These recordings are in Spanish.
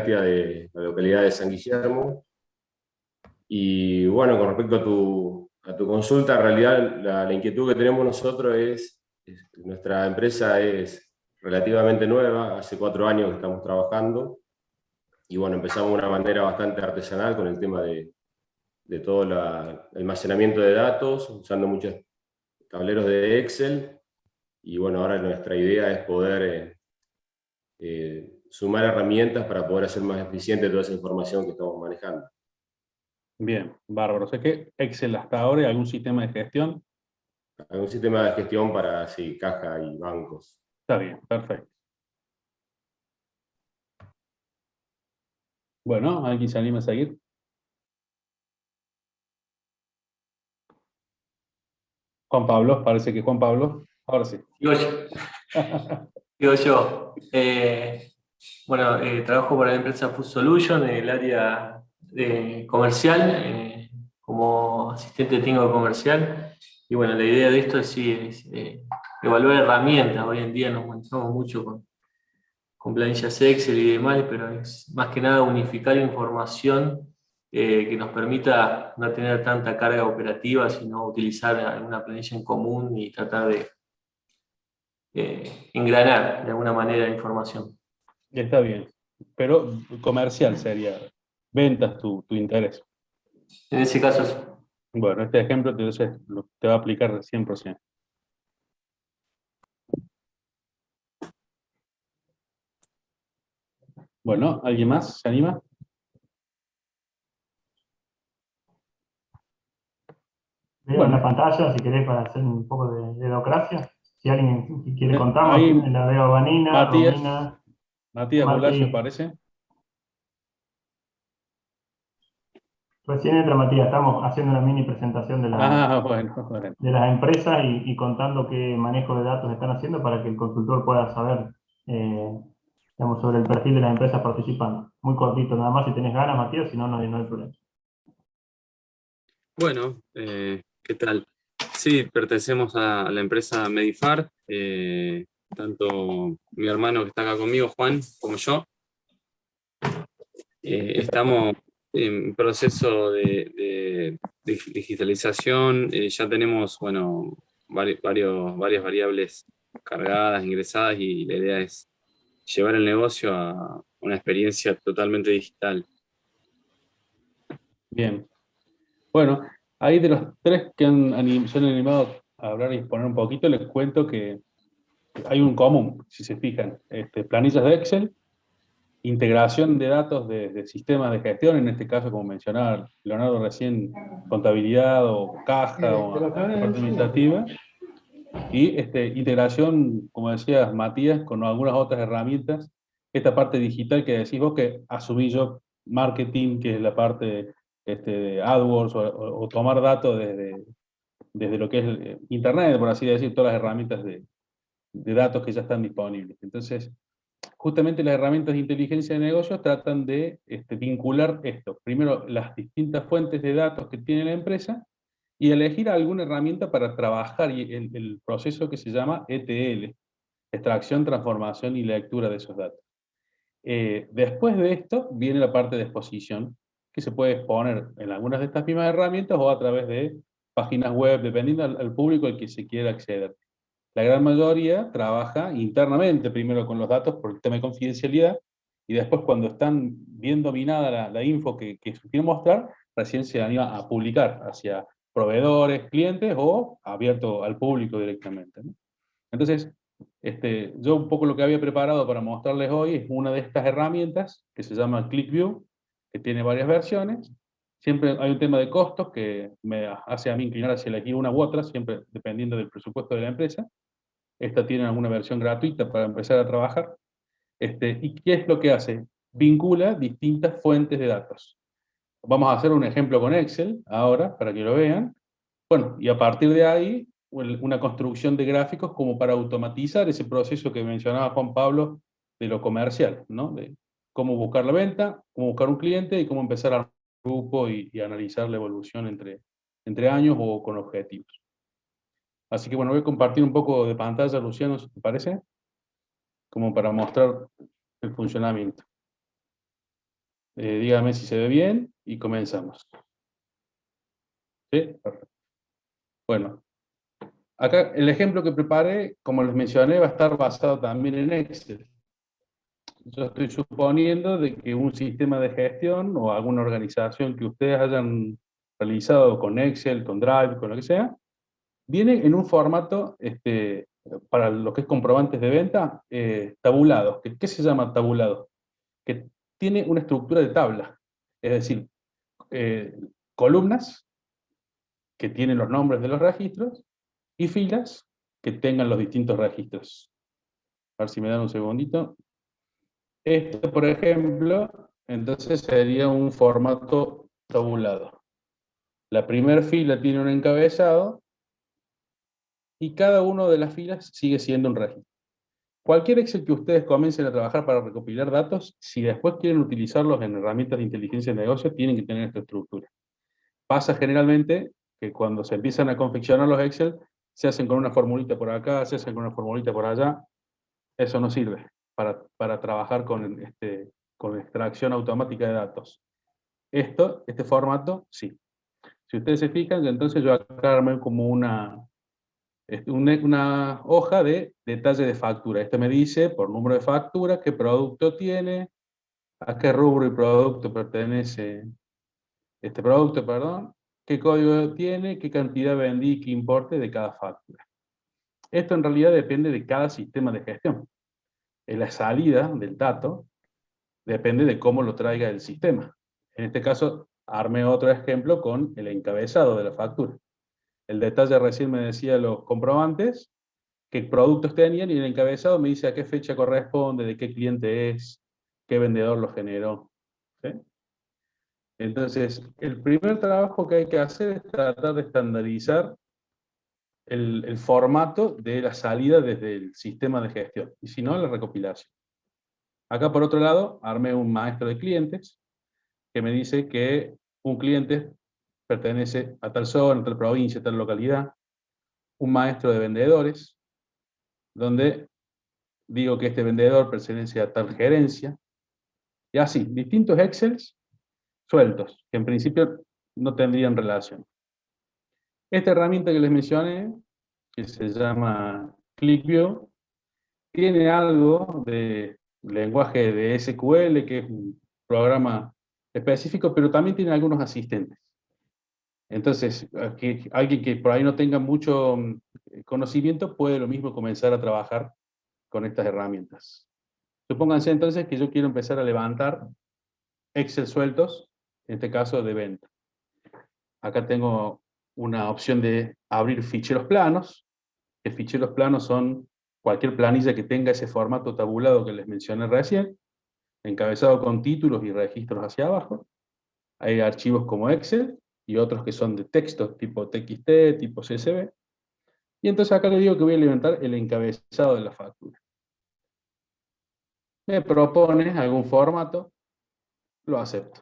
de la localidad de San Guillermo. Y bueno, con respecto a tu consulta, en realidad la inquietud que tenemos nosotros nuestra empresa es relativamente nueva, hace 4 años que estamos trabajando, y bueno, empezamos de una manera bastante artesanal con el tema de todo el almacenamiento de datos, usando muchos tableros de Excel, y bueno, ahora nuestra idea es poder sumar herramientas para poder hacer más eficiente toda esa información que estamos manejando. Bien, bárbaro. Sé que Excel hasta ahora y algún sistema de gestión. Algún sistema de gestión para, sí, caja y bancos. Está bien, perfecto. Bueno, ¿alguien se anima a seguir? Juan Pablo, parece que Juan Pablo. Ahora sí. Digo yo. Digo yo. Trabajo para la empresa Food Solution en el área comercial, como asistente técnico comercial. Y bueno, la idea de esto es evaluar herramientas. Hoy en día nos manejamos mucho con planillas Excel y demás, pero es más que nada unificar información que nos permita no tener tanta carga operativa, sino utilizar alguna planilla en común y tratar de engranar de alguna manera la información. Está bien. Pero comercial sería ventas tu interés. En ese caso sí. Bueno, este ejemplo entonces te va a aplicar 100%. Bueno, ¿alguien más se anima? Veo en la pantalla, si querés, para hacer un poco de democracia. Si alguien quiere Ahí, contarnos, la veo a Vanina, Matías, Romina, Matías Mati. Bulacio, parece. Recién entra Matías, estamos haciendo una mini presentación de Bueno. de las empresas y contando qué manejo de datos están haciendo para que el consultor pueda saber digamos, sobre el perfil de las empresas participando. Muy cortito, nada más si tenés ganas, Matías, si no, no hay problema. Bueno, ¿qué tal? Sí, pertenecemos a la empresa Medifar, tanto mi hermano que está acá conmigo, Juan, como yo. Estamos en proceso de digitalización, ya tenemos, bueno, varias variables cargadas, ingresadas, y la idea es llevar el negocio a una experiencia totalmente digital. Bien. Bueno, ahí de los tres que se han animado a hablar y exponer un poquito, les cuento que hay un común, si se fijan. Planillas de Excel, integración de datos de sistemas de gestión, en este caso, como mencionaba Leonardo recién, contabilidad o caja o parte administrativa, y integración, como decías Matías, con algunas otras herramientas. Esta parte digital que decís vos, que asumí yo, marketing, que es la parte de AdWords, o tomar datos desde lo que es Internet, por así decir, todas las herramientas de datos que ya están disponibles. Entonces, justamente las herramientas de inteligencia de negocios tratan de vincular esto. Primero, las distintas fuentes de datos que tiene la empresa, y elegir alguna herramienta para trabajar el proceso que se llama ETL, extracción, transformación y lectura de esos datos. Después de esto viene la parte de exposición, que se puede exponer en algunas de estas mismas herramientas o a través de páginas web, dependiendo al público al que se quiera acceder. La gran mayoría trabaja internamente, primero con los datos por el tema de confidencialidad, y después, cuando están bien dominada la info que quieren mostrar, recién se anima a publicar hacia proveedores, clientes o abierto al público directamente, ¿no? Entonces, yo un poco lo que había preparado para mostrarles hoy es una de estas herramientas que se llama ClickView, que tiene varias versiones. Siempre hay un tema de costos que me hace a mí inclinar hacia elegir una u otra, siempre dependiendo del presupuesto de la empresa. Esta tiene alguna versión gratuita para empezar a trabajar. ¿Y qué es lo que hace? Vincula distintas fuentes de datos. Vamos a hacer un ejemplo con Excel ahora, para que lo vean. Bueno, y a partir de ahí, una construcción de gráficos como para automatizar ese proceso que mencionaba Juan Pablo de lo comercial, ¿no? De cómo buscar la venta, cómo buscar un cliente y cómo empezar a armar un grupo y analizar la evolución entre años o con objetivos. Así que bueno, voy a compartir un poco de pantalla, Luciano, si te parece, como para mostrar el funcionamiento. Dígame si se ve bien y comenzamos. ¿Sí? Perfecto. Bueno, acá el ejemplo que preparé, como les mencioné, va a estar basado también en Excel. Yo estoy suponiendo de que un sistema de gestión o alguna organización que ustedes hayan realizado con Excel, con Drive, con lo que sea, viene en un formato, para lo que es comprobantes de venta, tabulados. ¿Qué se llama tabulado? Que tiene una estructura de tabla. Es decir, eh, columnas que tienen los nombres de los registros y filas que tengan los distintos registros. A ver si me dan un segundito. Esto, por ejemplo, entonces sería un formato tabulado. La primera fila tiene un encabezado y cada una de las filas sigue siendo un registro. Cualquier Excel que ustedes comiencen a trabajar para recopilar datos, si después quieren utilizarlos en herramientas de inteligencia de negocio, tienen que tener esta estructura. Pasa generalmente que cuando se empiezan a confeccionar los Excel, se hacen con una formulita por acá, se hacen con una formulita por allá. Eso no sirve para trabajar con extracción automática de datos. Este formato, sí. Si ustedes se fijan, entonces yo acá armé como una hoja de detalle de factura. Esto me dice, por número de factura, qué producto tiene, a qué rubro y producto pertenece este producto, perdón, qué código tiene, qué cantidad vendí y qué importe de cada factura. Esto en realidad depende de cada sistema de gestión. En la salida del dato depende de cómo lo traiga el sistema. En este caso, armé otro ejemplo con el encabezado de la factura. El detalle recién me decía los comprobantes, qué productos tenían, y el encabezado me dice a qué fecha corresponde, de qué cliente es, qué vendedor lo generó. ¿Sí? Entonces, el primer trabajo que hay que hacer es tratar de estandarizar el formato de la salida desde el sistema de gestión, y si no, la recopilación. Acá, por otro lado, armé un maestro de clientes, que me dice que un cliente pertenece a tal zona, a tal provincia, a tal localidad. Un maestro de vendedores, donde digo que este vendedor pertenece a tal gerencia. Y así, distintos Excels sueltos, que en principio no tendrían relación. Esta herramienta que les mencioné, que se llama ClickView, tiene algo de lenguaje de SQL, que es un programa específico, pero también tiene algunos asistentes. Entonces, alguien que por ahí no tenga mucho conocimiento puede lo mismo comenzar a trabajar con estas herramientas. Supónganse entonces que yo quiero empezar a levantar Excel sueltos, en este caso de venta. Acá tengo una opción de abrir ficheros planos. Que ficheros planos son cualquier planilla que tenga ese formato tabulado que les mencioné recién, encabezado con títulos y registros hacia abajo. Hay archivos como Excel y otros que son de texto, tipo TXT, tipo CSV. Y entonces acá le digo que voy a levantar el encabezado de la factura. Me propone algún formato, lo acepto.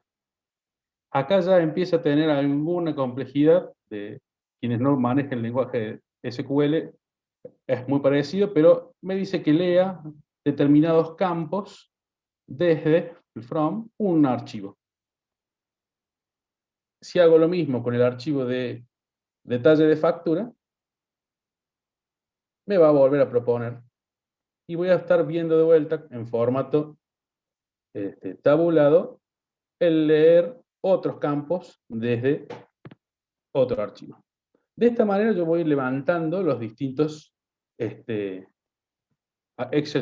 Acá ya empieza a tener alguna complejidad de quienes no manejan el lenguaje SQL, es muy parecido, pero me dice que lea determinados campos desde el from un archivo. Si hago lo mismo con el archivo de detalle de factura, me va a volver a proponer. Y voy a estar viendo de vuelta en formato tabulado el leer otros campos desde otro archivo. De esta manera yo voy levantando los distintos Excel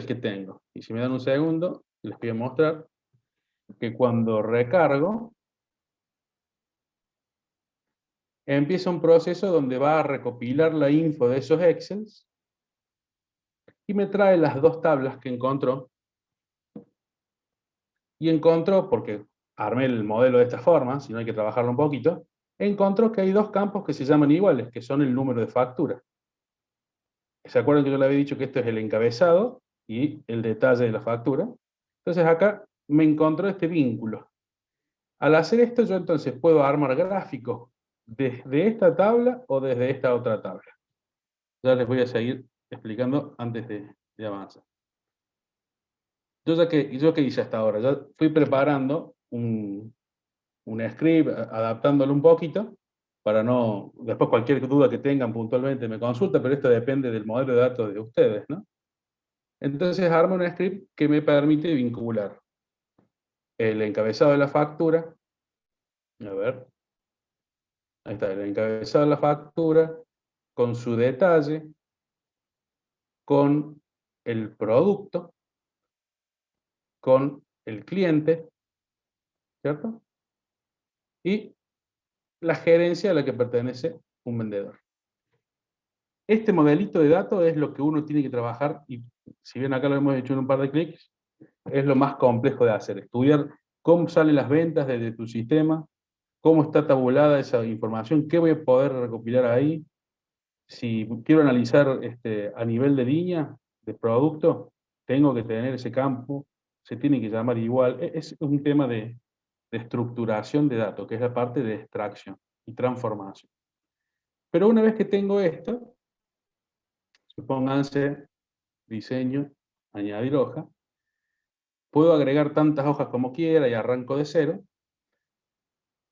que tengo. Y si me dan un segundo, les voy a mostrar que cuando recargo, empieza un proceso donde va a recopilar la info de esos Excels y me trae las dos tablas que encontró. Y encontró, porque armé el modelo de esta forma, si no hay que trabajarlo un poquito, encontró que hay dos campos que se llaman iguales, que son el número de factura. ¿Se acuerdan que yo le había dicho que esto es el encabezado y el detalle de la factura? Entonces acá me encontró este vínculo. Al hacer esto yo entonces puedo armar gráficos desde esta tabla o desde esta otra tabla. Ya les voy a seguir explicando antes de avanzar. Yo qué hice hasta ahora, ya fui preparando un script, adaptándolo un poquito, para no, después cualquier duda que tengan puntualmente me consulta, pero esto depende del modelo de datos de ustedes, ¿no? Entonces armo un script que me permite vincular el encabezado de la factura, a ver, ahí está, el encabezado de la factura, con su detalle, con el producto, con el cliente, ¿cierto? Y la gerencia a la que pertenece un vendedor. Este modelito de datos es lo que uno tiene que trabajar, y si bien acá lo hemos hecho en un par de clics, es lo más complejo de hacer, estudiar cómo salen las ventas desde tu sistema, cómo está tabulada esa información, qué voy a poder recopilar ahí. Si quiero analizar a nivel de línea, de producto, tengo que tener ese campo, se tiene que llamar igual. Es un tema de estructuración de datos, que es la parte de extracción y transformación. Pero una vez que tengo esto, supónganse diseño, añadir hoja, puedo agregar tantas hojas como quiera y arranco de cero.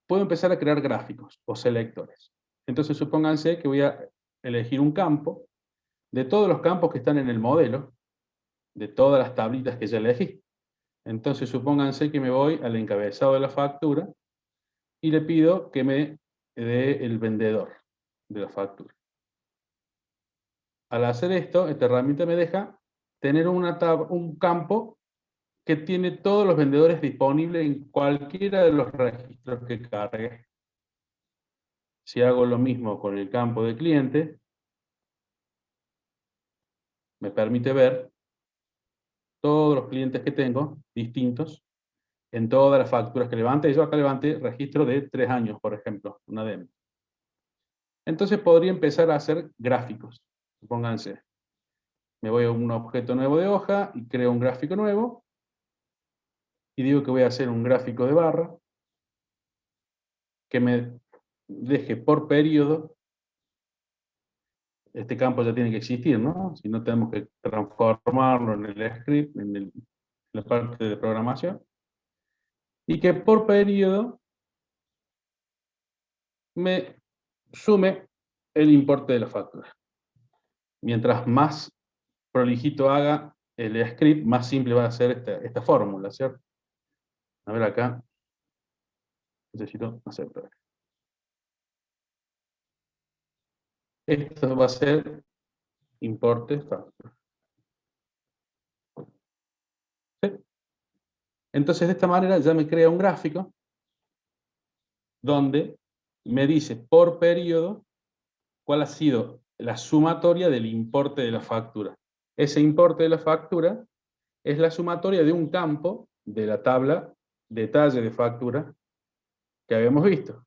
Puedo empezar a crear gráficos o selectores. Entonces supónganse que voy a elegir un campo de todos los campos que están en el modelo, de todas las tablitas que ya elegí. Entonces supónganse que me voy al encabezado de la factura y le pido que me dé el vendedor de la factura. Al hacer esto, esta herramienta me deja tener un campo que tiene todos los vendedores disponibles en cualquiera de los registros que cargue. Si hago lo mismo con el campo de cliente, me permite ver todos los clientes que tengo, distintos, en todas las facturas que levante. Yo acá levanté registro de 3 años, por ejemplo, una demo. Entonces podría empezar a hacer gráficos. Supónganse, me voy a un objeto nuevo de hoja y creo un gráfico nuevo, y digo que voy a hacer un gráfico de barra, que me deje por periodo. Este campo ya tiene que existir, ¿no? Si no, tenemos que transformarlo en el script, en la parte de programación. Y que por periodo me sume el importe de la factura. Mientras más prolijito haga el script, más simple va a ser esta fórmula, ¿cierto? A ver acá. Necesito aceptar. Esto va a ser importe factura. ¿Sí? Entonces, de esta manera ya me crea un gráfico donde me dice por periodo cuál ha sido la sumatoria del importe de la factura. Ese importe de la factura es la sumatoria de un campo de la tabla detalle de factura que habíamos visto.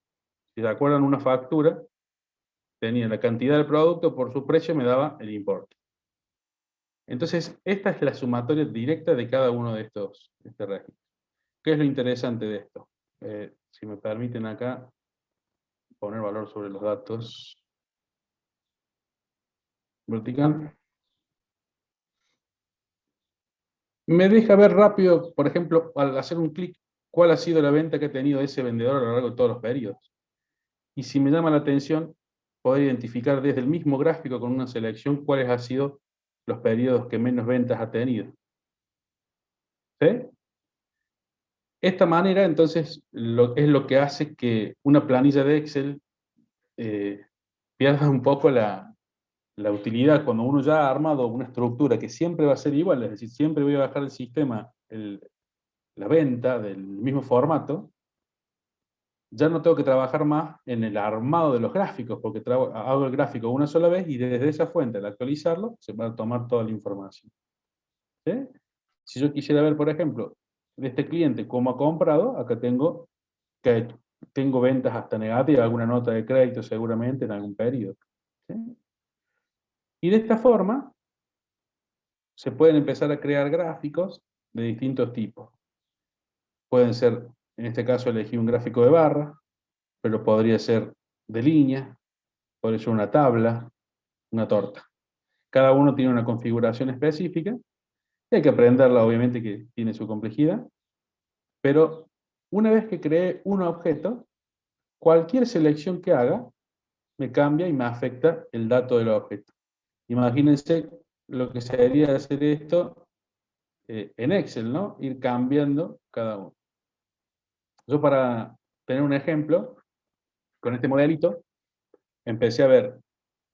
Si se acuerdan, una factura tenía la cantidad del producto por su precio, me daba el importe. Entonces, esta es la sumatoria directa de cada uno de estos registros. ¿Qué es lo interesante de esto? Si me permiten acá poner valor sobre los datos. Vertical. Me deja ver rápido, por ejemplo, al hacer un clic, cuál ha sido la venta que ha tenido ese vendedor a lo largo de todos los periodos. Y si me llama la atención, poder identificar desde el mismo gráfico con una selección cuáles han sido los periodos que menos ventas ha tenido. ¿Sí? Esta manera, entonces, es lo que hace que una planilla de Excel pierda un poco la utilidad cuando uno ya ha armado una estructura que siempre va a ser igual, es decir, siempre voy a bajar el sistema, la venta del mismo formato. Ya no tengo que trabajar más en el armado de los gráficos, porque hago el gráfico una sola vez y desde esa fuente, al actualizarlo, se va a tomar toda la información. ¿Sí? Si yo quisiera ver, por ejemplo, de este cliente cómo ha comprado, acá tengo que tengo ventas hasta negativas, alguna nota de crédito seguramente en algún periodo. ¿Sí? Y de esta forma se pueden empezar a crear gráficos de distintos tipos. Pueden ser, en este caso elegí un gráfico de barra, pero podría ser de línea, podría ser una tabla, una torta. Cada uno tiene una configuración específica, y hay que aprenderla, obviamente, que tiene su complejidad, pero una vez que creé un objeto, cualquier selección que haga me cambia y me afecta el dato del objeto. Imagínense lo que sería hacer esto en Excel, ¿no? Ir cambiando cada uno. Yo, para tener un ejemplo, con este modelito, empecé a ver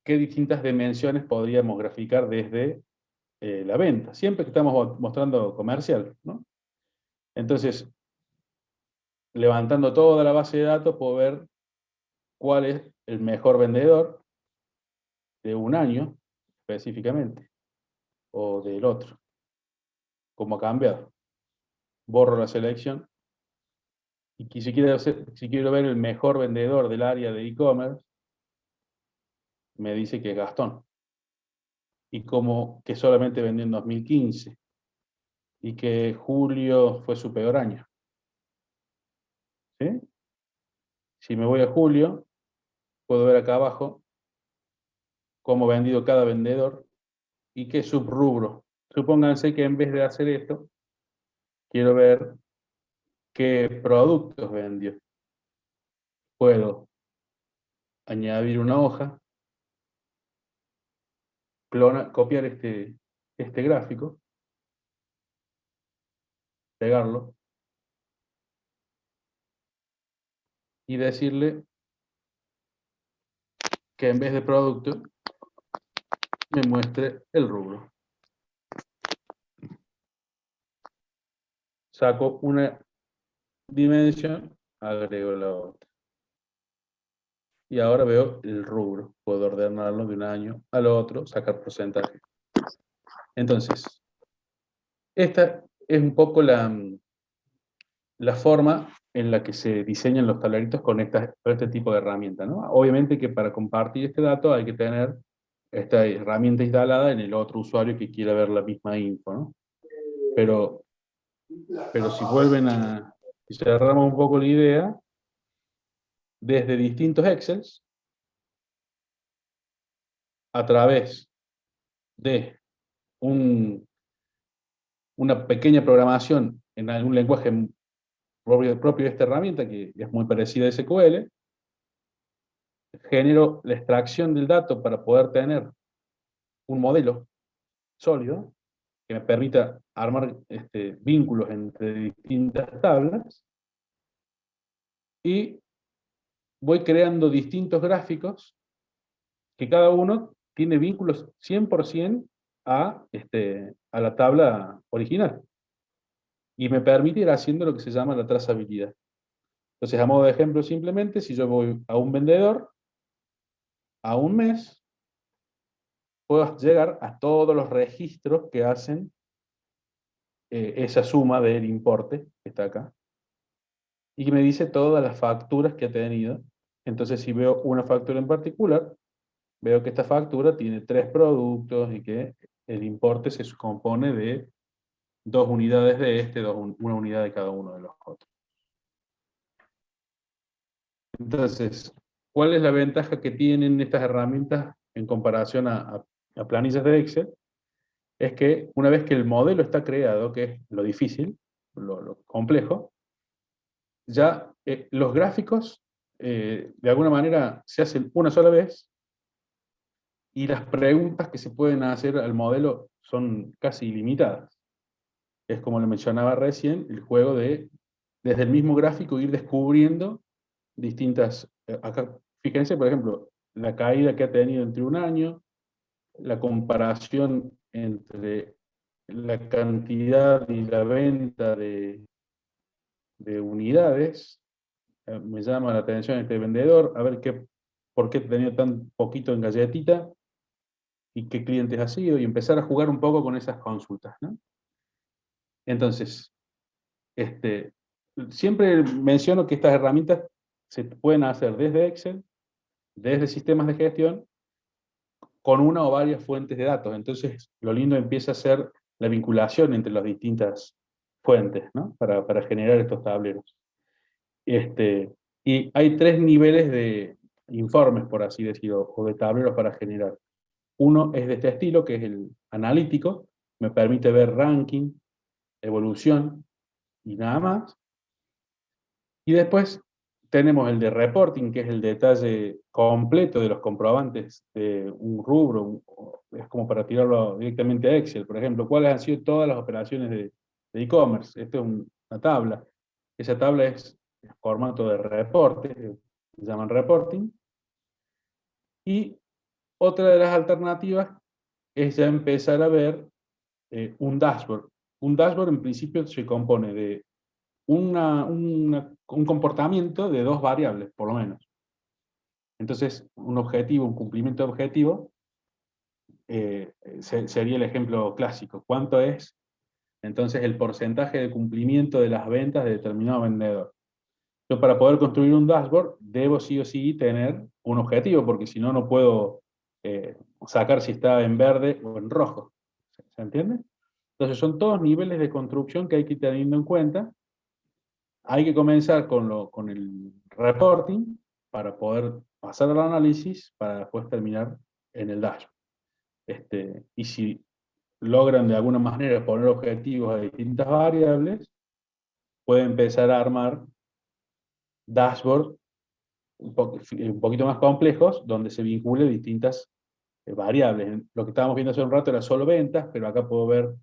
qué distintas dimensiones podríamos graficar desde la venta, siempre que estamos mostrando comercial, ¿no? Entonces, levantando toda la base de datos, puedo ver cuál es el mejor vendedor de un año, específicamente, o del otro, cómo ha cambiado. Borro la selección, y si quiero ver el mejor vendedor del área de e-commerce, me dice que es Gastón. Y como que solamente vendió en 2015, y que julio fue su peor año. ¿Sí? Si me voy a julio, puedo ver acá abajo cómo ha vendido cada vendedor y qué subrubro. Supónganse que en vez de hacer esto, quiero ver qué productos vendió. Puedo añadir una hoja, copiar este gráfico, pegarlo, y decirle que en vez de producto me muestre el rubro. Saco una dimensión, agrego la otra. Y ahora veo el rubro. Puedo ordenarlo de un año al otro, sacar porcentaje. Entonces, esta es un poco la forma en la que se diseñan los tableritos con este tipo de herramienta, ¿no? Obviamente que para compartir este dato hay que tener esta herramienta instalada en el otro usuario que quiera ver la misma info, ¿no? Pero si cerramos un poco la idea, desde distintos Excels, a través de una pequeña programación en algún lenguaje propio de esta herramienta, que es muy parecida a SQL, genero la extracción del dato para poder tener un modelo sólido que me permita armar vínculos entre distintas tablas, y voy creando distintos gráficos que cada uno tiene vínculos 100% a la tabla original, y me permite ir haciendo lo que se llama la trazabilidad. Entonces, a modo de ejemplo, simplemente, si yo voy a un vendedor, a un mes, puedo llegar a todos los registros que hacen esa suma del importe que está acá, y que me dice todas las facturas que ha tenido. Entonces, si veo una factura en particular, veo que esta factura tiene 3 productos y que el importe se compone de 2 unidades de una unidad de cada uno de los otros. Entonces, ¿cuál es la ventaja que tienen estas herramientas en comparación a planillas de Excel? Es que una vez que el modelo está creado, que es lo difícil, lo complejo, ya los gráficos de alguna manera se hacen una sola vez, y las preguntas que se pueden hacer al modelo son casi ilimitadas. Es como le mencionaba recién, el juego de, desde el mismo gráfico, ir descubriendo distintas... Acá, fíjense, por ejemplo, la caída que ha tenido entre un año, la comparación entre la cantidad y la venta de unidades. Me llama la atención este vendedor, a ver por qué tenía tan poquito en galletita, y qué clientes ha sido, y empezar a jugar un poco con esas consultas, ¿no? Entonces, siempre menciono que estas herramientas se pueden hacer desde Excel, desde sistemas de gestión, con una o varias fuentes de datos. Entonces, lo lindo empieza a ser la vinculación entre las distintas fuentes, ¿no? Para generar estos tableros. Y hay 3 niveles de informes, por así decirlo, o de tableros para generar. Uno es de este estilo, que es el analítico, me permite ver ranking, evolución y nada más. Y después tenemos el de reporting, que es el detalle completo de los comprobantes de un rubro, es como para tirarlo directamente a Excel. Por ejemplo, cuáles han sido todas las operaciones de e-commerce. Esto es una tabla. Esa tabla es formato de reporte, se llaman reporting. Y otra de las alternativas es ya empezar a ver un dashboard. Un dashboard en principio se compone de un comportamiento de dos variables, por lo menos. Entonces, un objetivo, un cumplimiento de objetivo, sería el ejemplo clásico. ¿Cuánto es, entonces, el porcentaje de cumplimiento de las ventas de determinado vendedor? Yo, para poder construir un dashboard, debo sí o sí tener un objetivo, porque si no, no puedo sacar si está en verde o en rojo. ¿Se entiende? Entonces, son todos niveles de construcción que hay que ir teniendo en cuenta. Hay que comenzar con el reporting para poder pasar al análisis para después terminar en el dashboard. Y si logran de alguna manera poner objetivos a distintas variables, puede empezar a armar dashboard un poquito más complejos, donde se vincule distintas variables. Lo que estábamos viendo hace un rato era solo ventas, pero acá puedo ver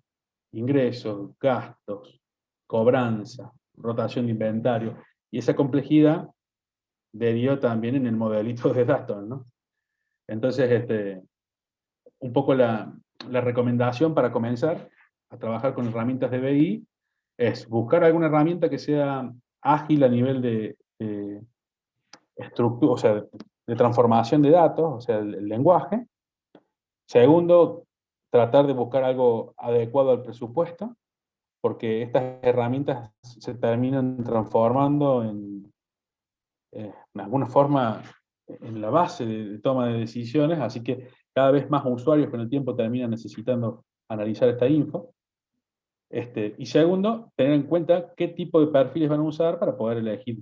ingresos, gastos, cobranza, rotación de inventario, y esa complejidad deriva también en el modelito de datos, ¿no? Entonces, un poco la recomendación para comenzar a trabajar con herramientas de BI es buscar alguna herramienta que sea ágil a nivel de estructura, o sea, de transformación de datos, o sea, el lenguaje. Segundo, tratar de buscar algo adecuado al presupuesto, porque estas herramientas se terminan transformando en alguna forma en la base de toma de decisiones, así que cada vez más usuarios con el tiempo terminan necesitando analizar esta info. Y segundo, tener en cuenta qué tipo de perfiles van a usar para poder elegir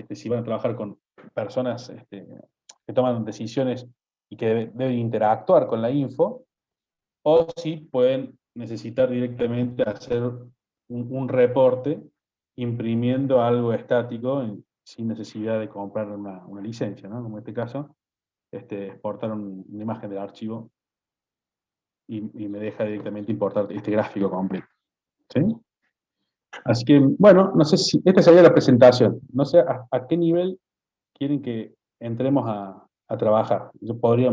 si van a trabajar con personas que toman decisiones y que deben interactuar con la info, o si pueden necesitar directamente hacer un reporte imprimiendo algo estático sin necesidad de comprar una licencia, ¿no? Como en este caso, exportar una imagen del archivo y me deja directamente importar este gráfico completo. ¿Sí? Así que, bueno, no sé si esta sería la presentación. No sé a qué nivel quieren que entremos a trabajar. Yo podría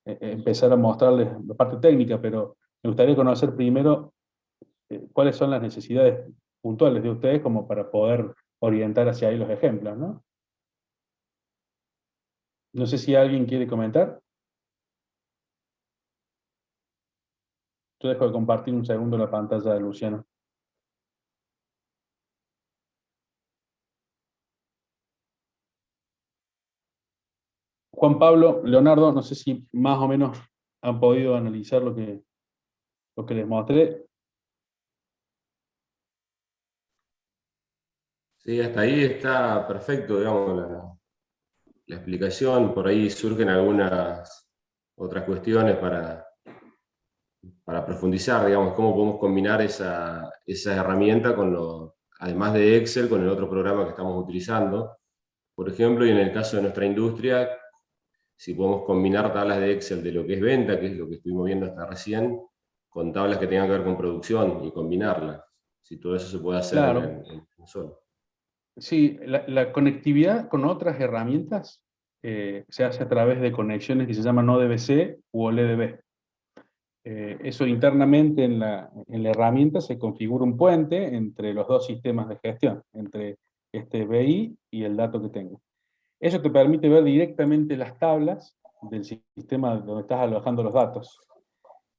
empezar a mostrarles la parte técnica, pero me gustaría conocer primero cuáles son las necesidades puntuales de ustedes como para poder orientar hacia ahí los ejemplos, ¿no? No sé si alguien quiere comentar. Yo dejo de compartir un segundo la pantalla de Luciano. Juan Pablo, Leonardo, no sé si más o menos han podido analizar lo que les mostré. Sí, hasta ahí está perfecto, digamos, la explicación. Por ahí surgen algunas otras cuestiones para profundizar, digamos, cómo podemos combinar esa herramienta además de Excel, con el otro programa que estamos utilizando. Por ejemplo, y en el caso de nuestra industria, si podemos combinar tablas de Excel de lo que es venta, que es lo que estuvimos viendo hasta recién, con tablas que tengan que ver con producción y combinarlas. Si todo eso se puede hacer Claro. en solo. Sí, la conectividad con otras herramientas se hace a través de conexiones que se llaman ODBC u OLEDB. Eso internamente en la herramienta se configura un puente entre los dos sistemas de gestión, entre este BI y el dato que tengo. Eso te permite ver directamente las tablas del sistema donde estás alojando los datos.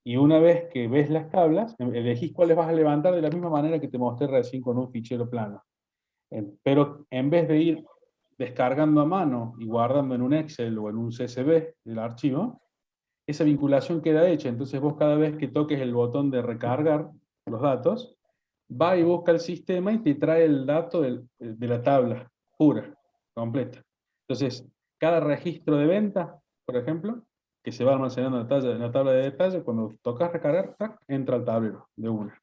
Y una vez que ves las tablas, elegís cuáles vas a levantar de la misma manera que te mostré recién con un fichero plano. Pero en vez de ir descargando a mano y guardando en un Excel o en un CSV el archivo, esa vinculación queda hecha. Entonces vos, cada vez que toques el botón de recargar los datos, va y busca el sistema y te trae el dato de la tabla pura, completa. Entonces, cada registro de venta, por ejemplo, que se va almacenando en la tabla de detalle, cuando tocas recargar, ¡tac!, entra al tablero de una.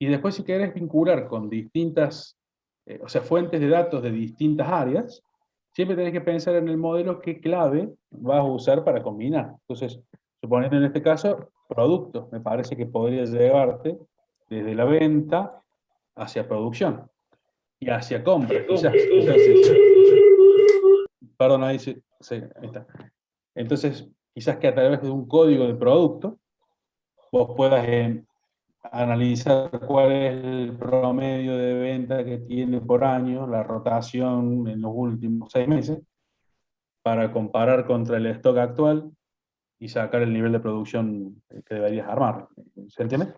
Y después, si querés vincular con distintas o sea, fuentes de datos de distintas áreas, siempre tenés que pensar en el modelo qué clave vas a usar para combinar. Entonces, suponiendo en este caso, productos, me parece que podría llevarte desde la venta hacia producción y hacia compra, quizás. Entonces, perdón, ahí, ahí está. Entonces, quizás que a través de un código de producto, vos puedas analizar cuál es el promedio de venta que tiene por año, la rotación en los últimos 6 meses, para comparar contra el stock actual y sacar el nivel de producción que deberías armar. ¿Se entiende?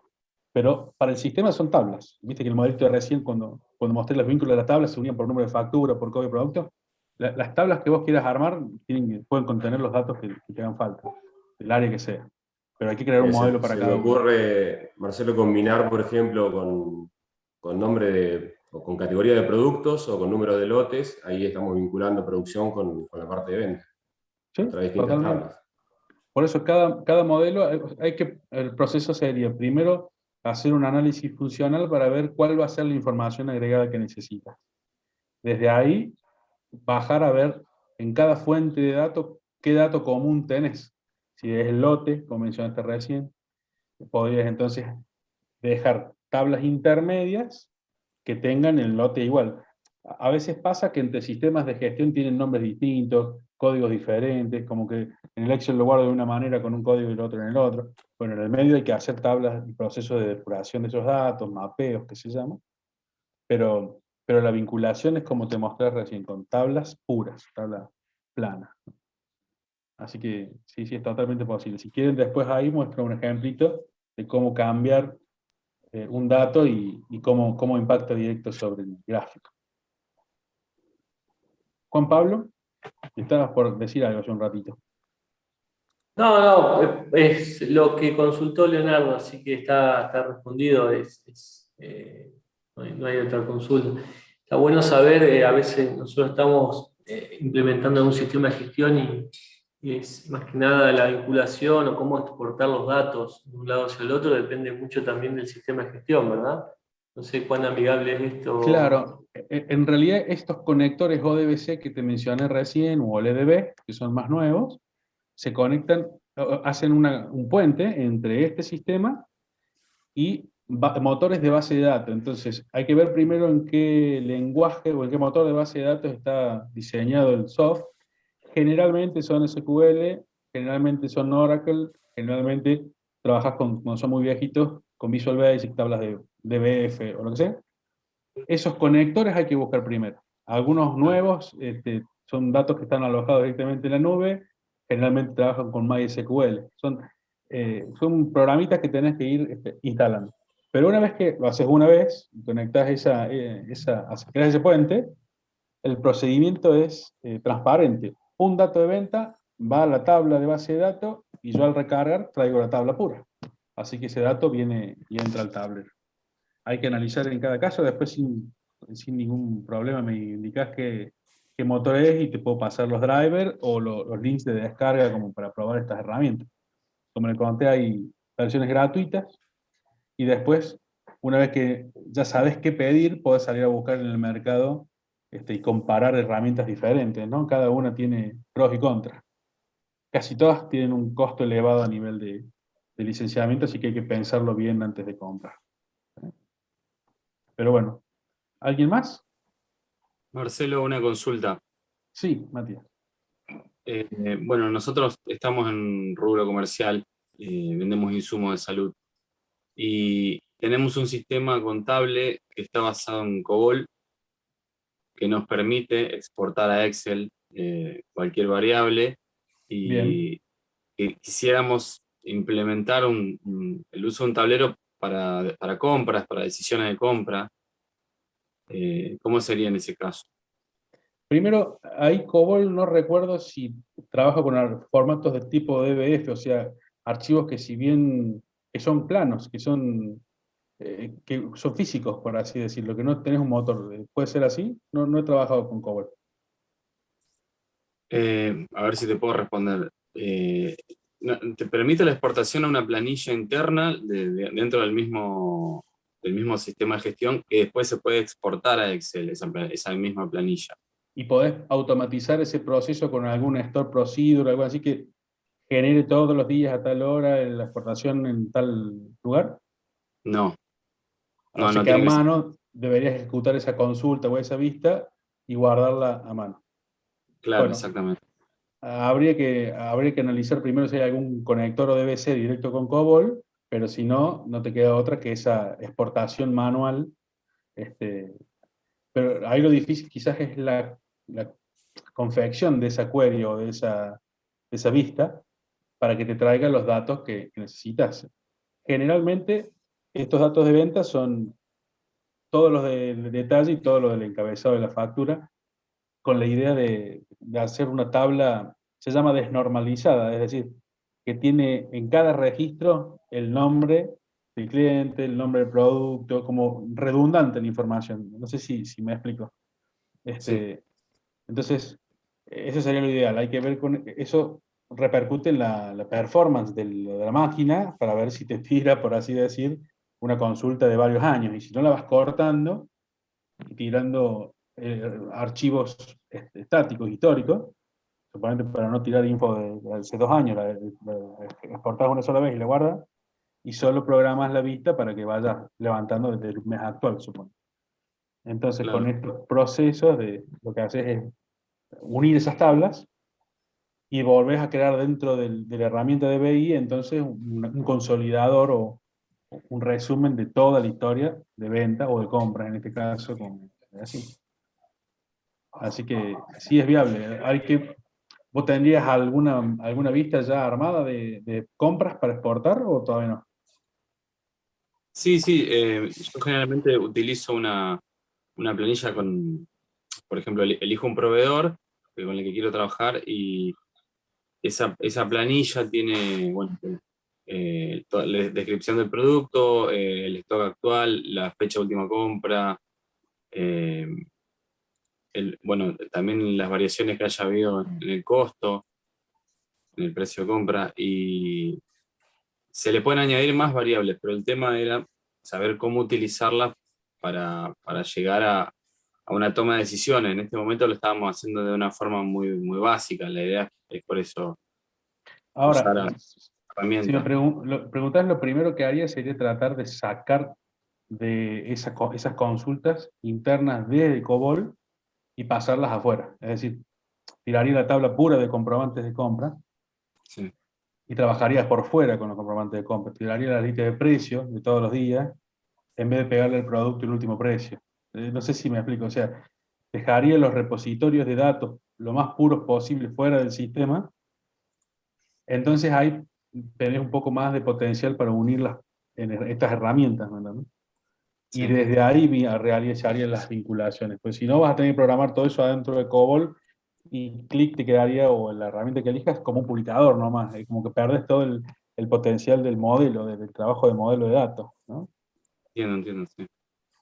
Pero para el sistema son tablas. Viste que el modelito de recién, cuando mostré los vínculos de las tablas, se unían por número de factura, por código de producto. Las tablas que vos quieras armar pueden contener los datos que te hagan falta, del área que sea. Pero hay que crear un modelo para cada uno. Se me ocurre, Marcelo, combinar, por ejemplo, con nombre o con categoría de productos o con número de lotes. Ahí estamos vinculando producción con la parte de venta. Sí, a través de distintas totalmente. tablas. Por eso cada modelo, el proceso sería primero hacer un análisis funcional para ver cuál va a ser la información agregada que necesitas. Desde ahí, bajar a ver en cada fuente de datos qué dato común tenés. Si es el lote, como mencionaste recién, podrías entonces dejar tablas intermedias que tengan el lote igual. A veces pasa que entre sistemas de gestión tienen nombres distintos, códigos diferentes, como que en el Excel lo guardo de una manera con un código y el otro en el otro. Bueno, en el medio hay que hacer tablas y procesos de depuración de esos datos, mapeos, que se llama. Pero la vinculación es como te mostré recién, con tablas puras, tablas planas. Así que sí, es totalmente posible. Si quieren, después ahí muestro un ejemplito de cómo cambiar un dato y cómo impacta directo sobre el gráfico. Juan Pablo, estabas por decir algo hace un ratito. No, es lo que consultó Leonardo, así que está respondido, no hay otra consulta. Está bueno saber, a veces nosotros estamos implementando un sistema de gestión y es más que nada la vinculación o cómo exportar los datos de un lado hacia el otro, depende mucho también del sistema de gestión, ¿verdad? No sé cuán amigable es esto. Claro, en realidad estos conectores ODBC que te mencioné recién, o LDB, que son más nuevos, se conectan, hacen un puente entre este sistema y motores de base de datos. Entonces, hay que ver primero en qué lenguaje o en qué motor de base de datos está diseñado el software. Generalmente son SQL, generalmente son Oracle, generalmente trabajas cuando son muy viejitos, con Visual Basic, tablas de DBF o lo que sea. Esos conectores hay que buscar primero. Algunos nuevos son datos que están alojados directamente en la nube, generalmente trabajan con MySQL. Son programitas que tenés que ir instalando. Pero una vez que lo haces una vez, conectás creas ese puente, el procedimiento es transparente. Un dato de venta va a la tabla de base de datos y yo al recargar traigo la tabla pura. Así que ese dato viene y entra al tablero. Hay que analizar en cada caso, después sin ningún problema me indicás qué motor es y te puedo pasar los drivers o los links de descarga como para probar estas herramientas. Como les conté, hay versiones gratuitas y después, una vez que ya sabes qué pedir, podés salir a buscar en el mercado y comparar herramientas diferentes, ¿no? Cada una tiene pros y contras. Casi todas tienen un costo elevado a nivel de licenciamiento, así que hay que pensarlo bien antes de comprar. Pero bueno, ¿alguien más? Marcelo, una consulta. Sí, Matías. Bueno, nosotros estamos en rubro comercial, vendemos insumos de salud y tenemos un sistema contable que está basado en COBOL que nos permite exportar a Excel cualquier variable y que quisiéramos implementar el uso de un tablero para compras, para decisiones de compra. ¿Cómo sería en ese caso? Primero, ahí COBOL no recuerdo si trabaja con formatos de tipo DBF, o sea, archivos que si bien que son planos, que son físicos, por así decirlo, que no tenés un motor. ¿Puede ser así? No he trabajado con COBOL. A ver si te puedo responder. ¿Te permite la exportación a una planilla interna dentro del mismo del mismo sistema de gestión que después se puede exportar a Excel, esa misma planilla. ¿Y podés automatizar ese proceso con algún store procedure, algo así que genere todos los días a tal hora la exportación en tal lugar? No, O sea no que a tiene que ser. mano deberías ejecutar esa consulta o esa vista y guardarla a mano. Claro, Bueno, exactamente. habría que analizar primero si hay algún conector o DBC directo con COBOL, pero si no, no te queda otra que esa exportación manual. Pero ahí lo difícil quizás es la confección de esa query o de esa vista para que te traiga los datos que necesitas. Generalmente, estos datos de venta son todos los de detalle y todos los del encabezado de la factura, con la idea de hacer una tabla, se llama desnormalizada, es decir, que tiene en cada registro el nombre del cliente, el nombre del producto, como redundante la información. No sé si me explico. Sí, Entonces, eso sería lo ideal. Hay que ver con eso, repercute en la performance de la máquina para ver si te tira, por así decir, una consulta de varios años. Y si no la vas cortando y tirando archivos estáticos, históricos, suponete para no tirar info de hace 2 años, la exportás una sola vez y la guardas, y solo programas la vista para que vaya levantando desde el mes actual, supongo. Entonces, con claro. estos procesos, lo que haces es unir esas tablas y volvés a crear dentro de la herramienta de BI, entonces un consolidador o un resumen de toda la historia de venta o de compra, en este caso, así. Así que sí es viable. ¿Vos tendrías alguna vista ya armada de compras para exportar o todavía no? Sí, sí, yo generalmente utilizo una planilla por ejemplo, elijo un proveedor con el que quiero trabajar y esa planilla tiene, bueno, toda la descripción del producto, el stock actual, la fecha de última compra, eh, bueno, también las variaciones que haya habido en el costo, en el precio de compra, y se le pueden añadir más variables, pero el tema era saber cómo utilizarlas para llegar a una toma de decisiones. En este momento lo estábamos haciendo de una forma muy, muy básica, la idea es por eso Ahora, usar si me herramientas. preguntás, lo primero que haría sería tratar de sacar de esas consultas internas de COBOL y pasarlas afuera. Es decir, tiraría la tabla pura de comprobantes de compra Sí, y trabajaría por fuera con los comprobantes de compra. Tiraría la lista de precios de todos los días en vez de pegarle el producto y el último precio. No sé si me explico. O sea, dejaría los repositorios de datos lo más puros posible fuera del sistema. Entonces ahí tenés un poco más de potencial para unirlas en estas herramientas, ¿no? Y sí, desde ahí realizaría las vinculaciones. Pues si no, vas a tener que programar todo eso adentro de COBOL y Click te quedaría, o la herramienta que elijas, como un publicador nomás. Es como que perdes todo el potencial del modelo, del trabajo de modelo de datos, ¿no? entiendo, sí.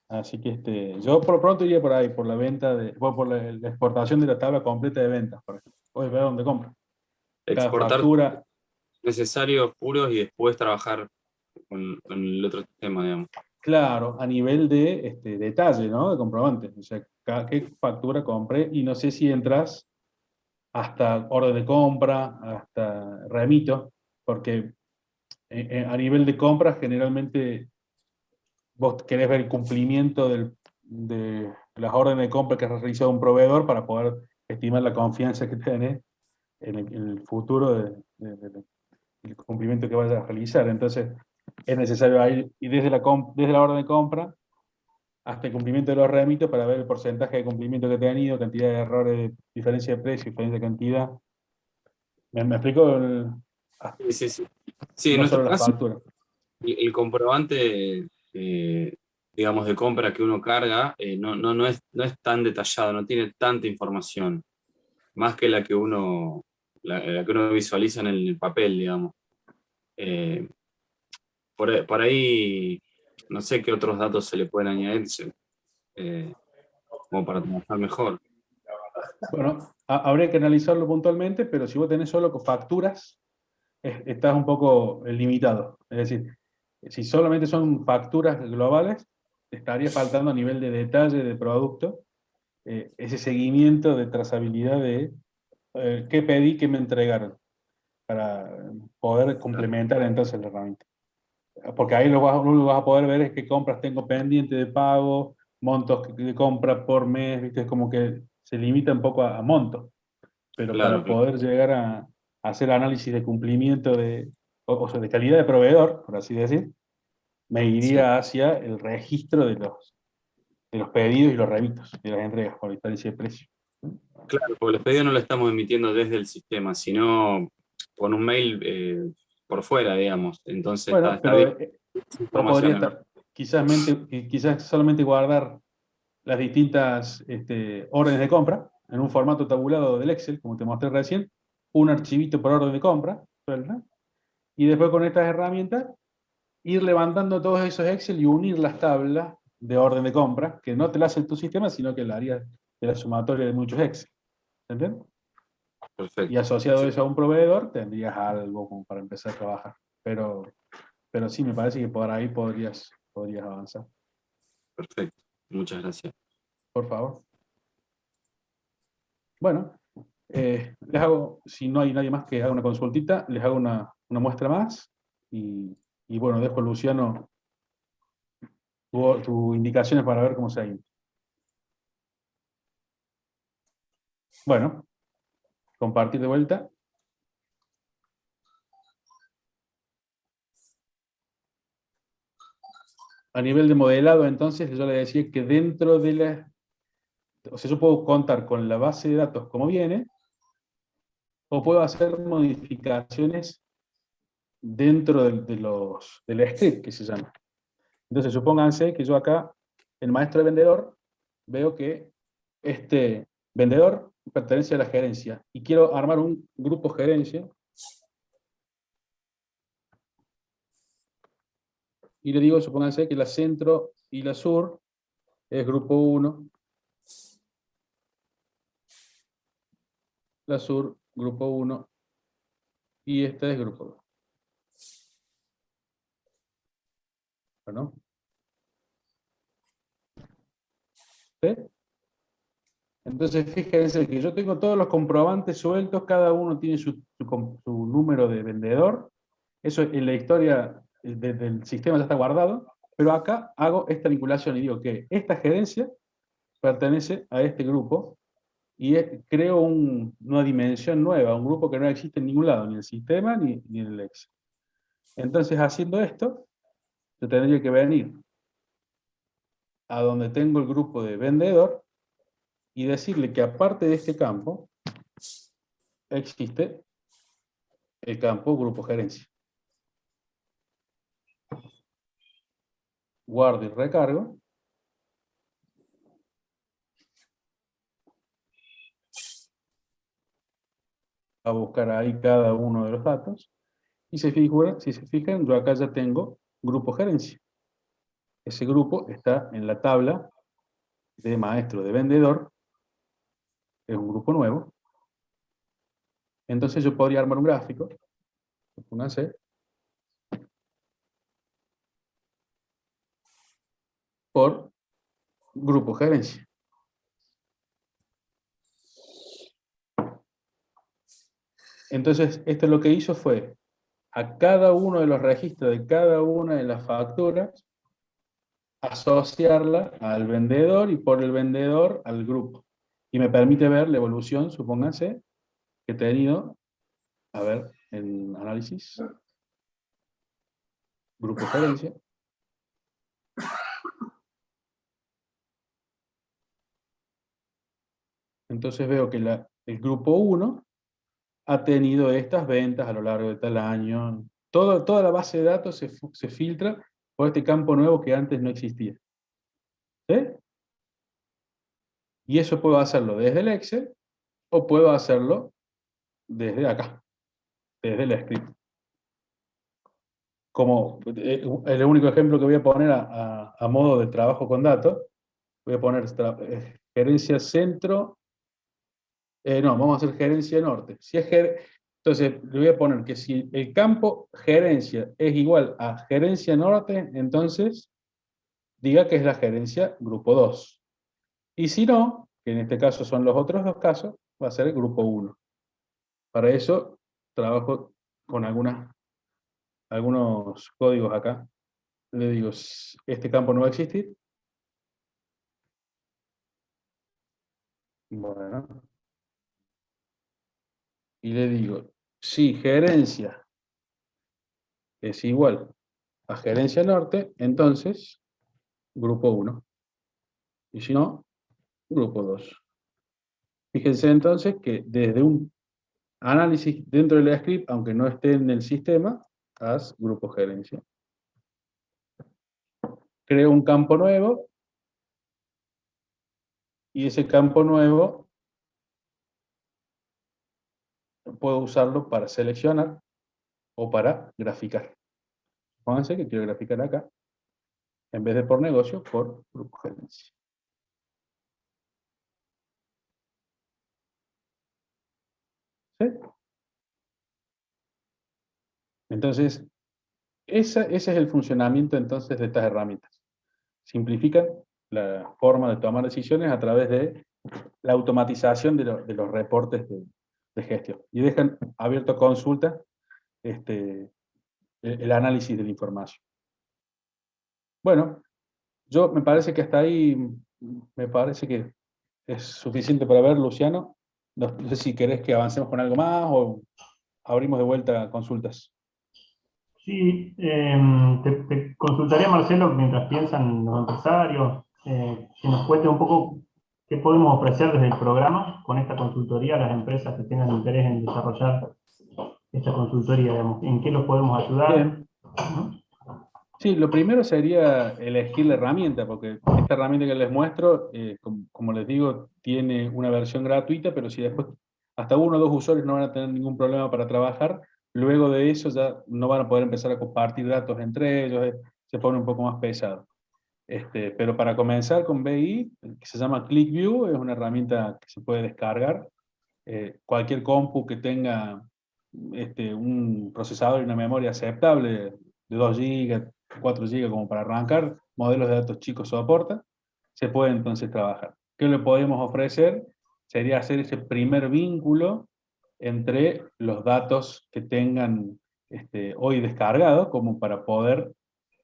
Así que yo por pronto iría por ahí, por la venta bueno, por la exportación de la tabla completa de ventas, por ejemplo. Puedes ver dónde compras. Cada Exportar factura, necesarios puros y después trabajar con el otro sistema, digamos. claro, a nivel de detalle, ¿no? De comprobante. O sea, qué factura compré y no sé si entras hasta orden de compra, hasta remito, porque a nivel de compra generalmente vos querés ver el cumplimiento de las órdenes de compra que has realizado un proveedor para poder estimar la confianza que tenés en el futuro del cumplimiento que vayas a realizar. Entonces, es necesario ir y desde la orden de compra hasta el cumplimiento de los remitos para ver el porcentaje de cumplimiento que te han ido, cantidad de errores, diferencia de precio, diferencia de cantidad. ¿Me explico? Sí, sí, sí. Sí, en No nuestro solo las caso, facturas. el comprobante, digamos, de compra que uno carga, no es tan detallado, no tiene tanta información, más que la que uno visualiza en el papel, digamos. Eh, por ahí, no sé qué otros datos se le pueden añadir, eh, como para trabajar mejor. Bueno, habría que analizarlo puntualmente, pero si vos tenés solo facturas, estás un poco limitado. Es decir, Si solamente son facturas globales, estaría faltando a nivel de detalle de producto, ese seguimiento de trazabilidad de qué pedí, qué me entregaron, para poder complementar entonces la herramienta. Porque ahí lo que vas a poder ver es qué compras tengo pendiente de pago, montos de compra por mes, ¿viste? Es como que se limita un poco a montos. Pero Claro, para poder llegar a hacer análisis de cumplimiento o sea, de calidad de proveedor, por así decir, me iría hacia el registro de los pedidos y los remitos, de las entregas, por diferencia de precio. claro, porque los pedidos no lo estamos emitiendo desde el sistema, sino con un mail por fuera, digamos. Entonces Bueno, está bien pero esa vos podrías información, ¿no? quizás solamente guardar las distintas órdenes de compra en un formato tabulado del Excel, como te mostré recién, un archivito por orden de compra, ¿verdad? Y después con estas herramientas ir levantando todos esos Excel y unir las tablas de orden de compra, que no te la hace tu sistema, sino que la harías de la sumatoria de muchos Excel. ¿Entiendes? Y Perfecto. asociado Sí, eso a un proveedor, tendrías algo como para empezar a trabajar. Pero sí, me parece que por ahí podrías avanzar. perfecto. Muchas gracias. Por favor. Bueno, les hago, si no hay nadie más que haga una consultita, les hago una muestra más. Y bueno, dejo a Luciano tus indicaciones para ver cómo se ha ido. Bueno, compartir de vuelta. A nivel de modelado, entonces, yo le decía que dentro de o sea, yo puedo contar con la base de datos como viene, o puedo hacer modificaciones dentro del script que se llama. Entonces, supónganse que yo acá, el maestro de vendedor, veo que este vendedor pertenece a la gerencia y quiero armar un grupo gerencia y le digo, supónganse que la centro y la sur es grupo 1, la sur grupo 1 y esta es grupo 2. ¿No? ¿Sí? Entonces fíjense que yo tengo todos los comprobantes sueltos, cada uno tiene su número de vendedor, eso en la historia del sistema ya está guardado, pero acá hago esta vinculación y digo que esta gerencia pertenece a este grupo y creo una dimensión nueva, un grupo que no existe en ningún lado, ni en el sistema ni en el Excel. Entonces haciendo esto, yo tendría que venir a donde tengo el grupo de vendedor y decirle que aparte de este campo, existe el campo grupo gerencia. Guardo y recargo. A buscar ahí cada uno de los datos. Y si se fijan, yo acá ya tengo grupo gerencia. Ese grupo está en la tabla de maestro de vendedor. Es un grupo nuevo. Entonces yo podría armar un gráfico. Pónganse. Por grupo gerencia. Entonces, esto lo que hizo fue a cada uno de los registros de cada una de las facturas asociarla al vendedor y por el vendedor al grupo. Y me permite ver la evolución, supónganse, que he tenido, a ver, en análisis, grupo gerencia. Entonces veo que el grupo 1 ha tenido estas ventas a lo largo de tal año. Toda la base de datos se filtra por este campo nuevo que antes no existía. ¿Sí? Y eso puedo hacerlo desde el Excel o puedo hacerlo desde acá, desde el script. Como el único ejemplo que voy a poner a modo de trabajo con datos, voy a poner gerencia centro, no, vamos a hacer gerencia norte. Si es Entonces, le voy a poner que si el campo gerencia es igual a gerencia norte, entonces diga que es la gerencia grupo 2. Y si no, que en este caso son los otros dos casos, va a ser el grupo 1. Para eso trabajo con algunos códigos acá. Le digo, este campo no va a existir. Bueno. Y le digo, si gerencia es igual a gerencia norte, entonces grupo 1. Y si no, grupo 2. Fíjense entonces que desde un análisis dentro del script, aunque no esté en el sistema, haz grupo gerencia. Creo un campo nuevo, y ese campo nuevo puedo usarlo para seleccionar o para graficar. Fíjense que quiero graficar acá, en vez de por negocio, por grupo gerencia. ¿Sí? Entonces, ese es el funcionamiento entonces de estas herramientas. Simplifican la forma de tomar decisiones a través de la automatización de los reportes de gestión. Y dejan abierto a consulta el análisis de la información. Bueno, me parece que hasta ahí, me parece que es suficiente para ver, Luciano. No sé si querés que avancemos con algo más o abrimos de vuelta consultas. Sí, te consultaría, Marcelo, mientras piensan los empresarios, que nos cuente un poco qué podemos ofrecer desde el programa con esta consultoría a las empresas que tengan interés en desarrollar esta consultoría, digamos, en qué los podemos ayudar. Bien. Sí, lo primero sería elegir la herramienta, porque esta herramienta que les muestro, como les digo, tiene una versión gratuita, pero si después hasta 1 o 2 usuarios no van a tener ningún problema para trabajar, luego de eso ya no van a poder empezar a compartir datos entre ellos, se pone un poco más pesado. Pero para comenzar con BI, que se llama ClickView, es una herramienta que se puede descargar. Cualquier compu que tenga un procesador y una memoria aceptable de 2 GB, 4 GB como para arrancar, modelos de datos chicos soporta, se puede entonces trabajar. ¿Qué le podemos ofrecer? Sería hacer ese primer vínculo entre los datos que tengan hoy descargados, como para poder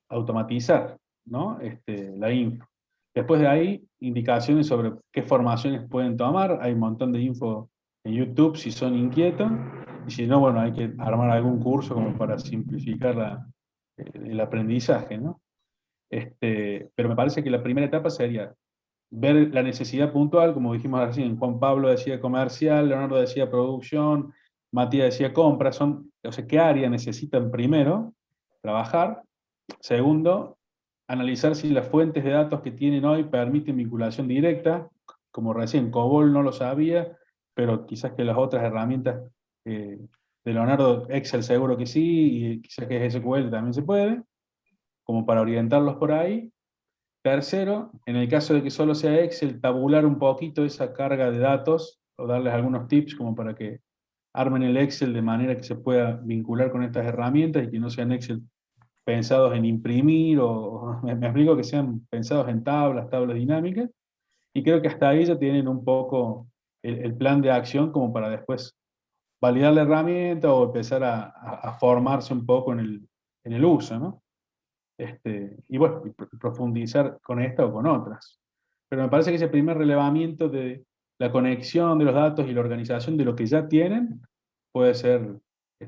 automatizar, ¿no? La info. Después de ahí, indicaciones sobre qué formaciones pueden tomar. Hay un montón de info en YouTube si son inquietos. Y si no, bueno, hay que armar algún curso como para simplificar el aprendizaje, ¿no? Pero me parece que la primera etapa sería ver la necesidad puntual, como dijimos recién. Juan Pablo decía comercial, Leonardo decía producción, Matías decía compra. O sea, ¿qué área necesitan primero trabajar? Segundo, analizar si las fuentes de datos que tienen hoy permiten vinculación directa, como recién COBOL no lo sabía, pero quizás que las otras herramientas de Leonardo, Excel seguro que sí, y quizás que SQL también se puede, como para orientarlos por ahí. Tercero, en el caso de que solo sea Excel, tabular un poquito esa carga de datos, o darles algunos tips como para que armen el Excel de manera que se pueda vincular con estas herramientas y que no sean Excel pensados en imprimir, o me explico, que sean pensados en tablas dinámicas, y creo que hasta ahí ya tienen un poco el plan de acción como para después validar la herramienta o empezar a formarse un poco en el uso, ¿no? Y bueno, profundizar con esta o con otras. Pero me parece que ese primer relevamiento de la conexión de los datos y la organización de lo que ya tienen puede ser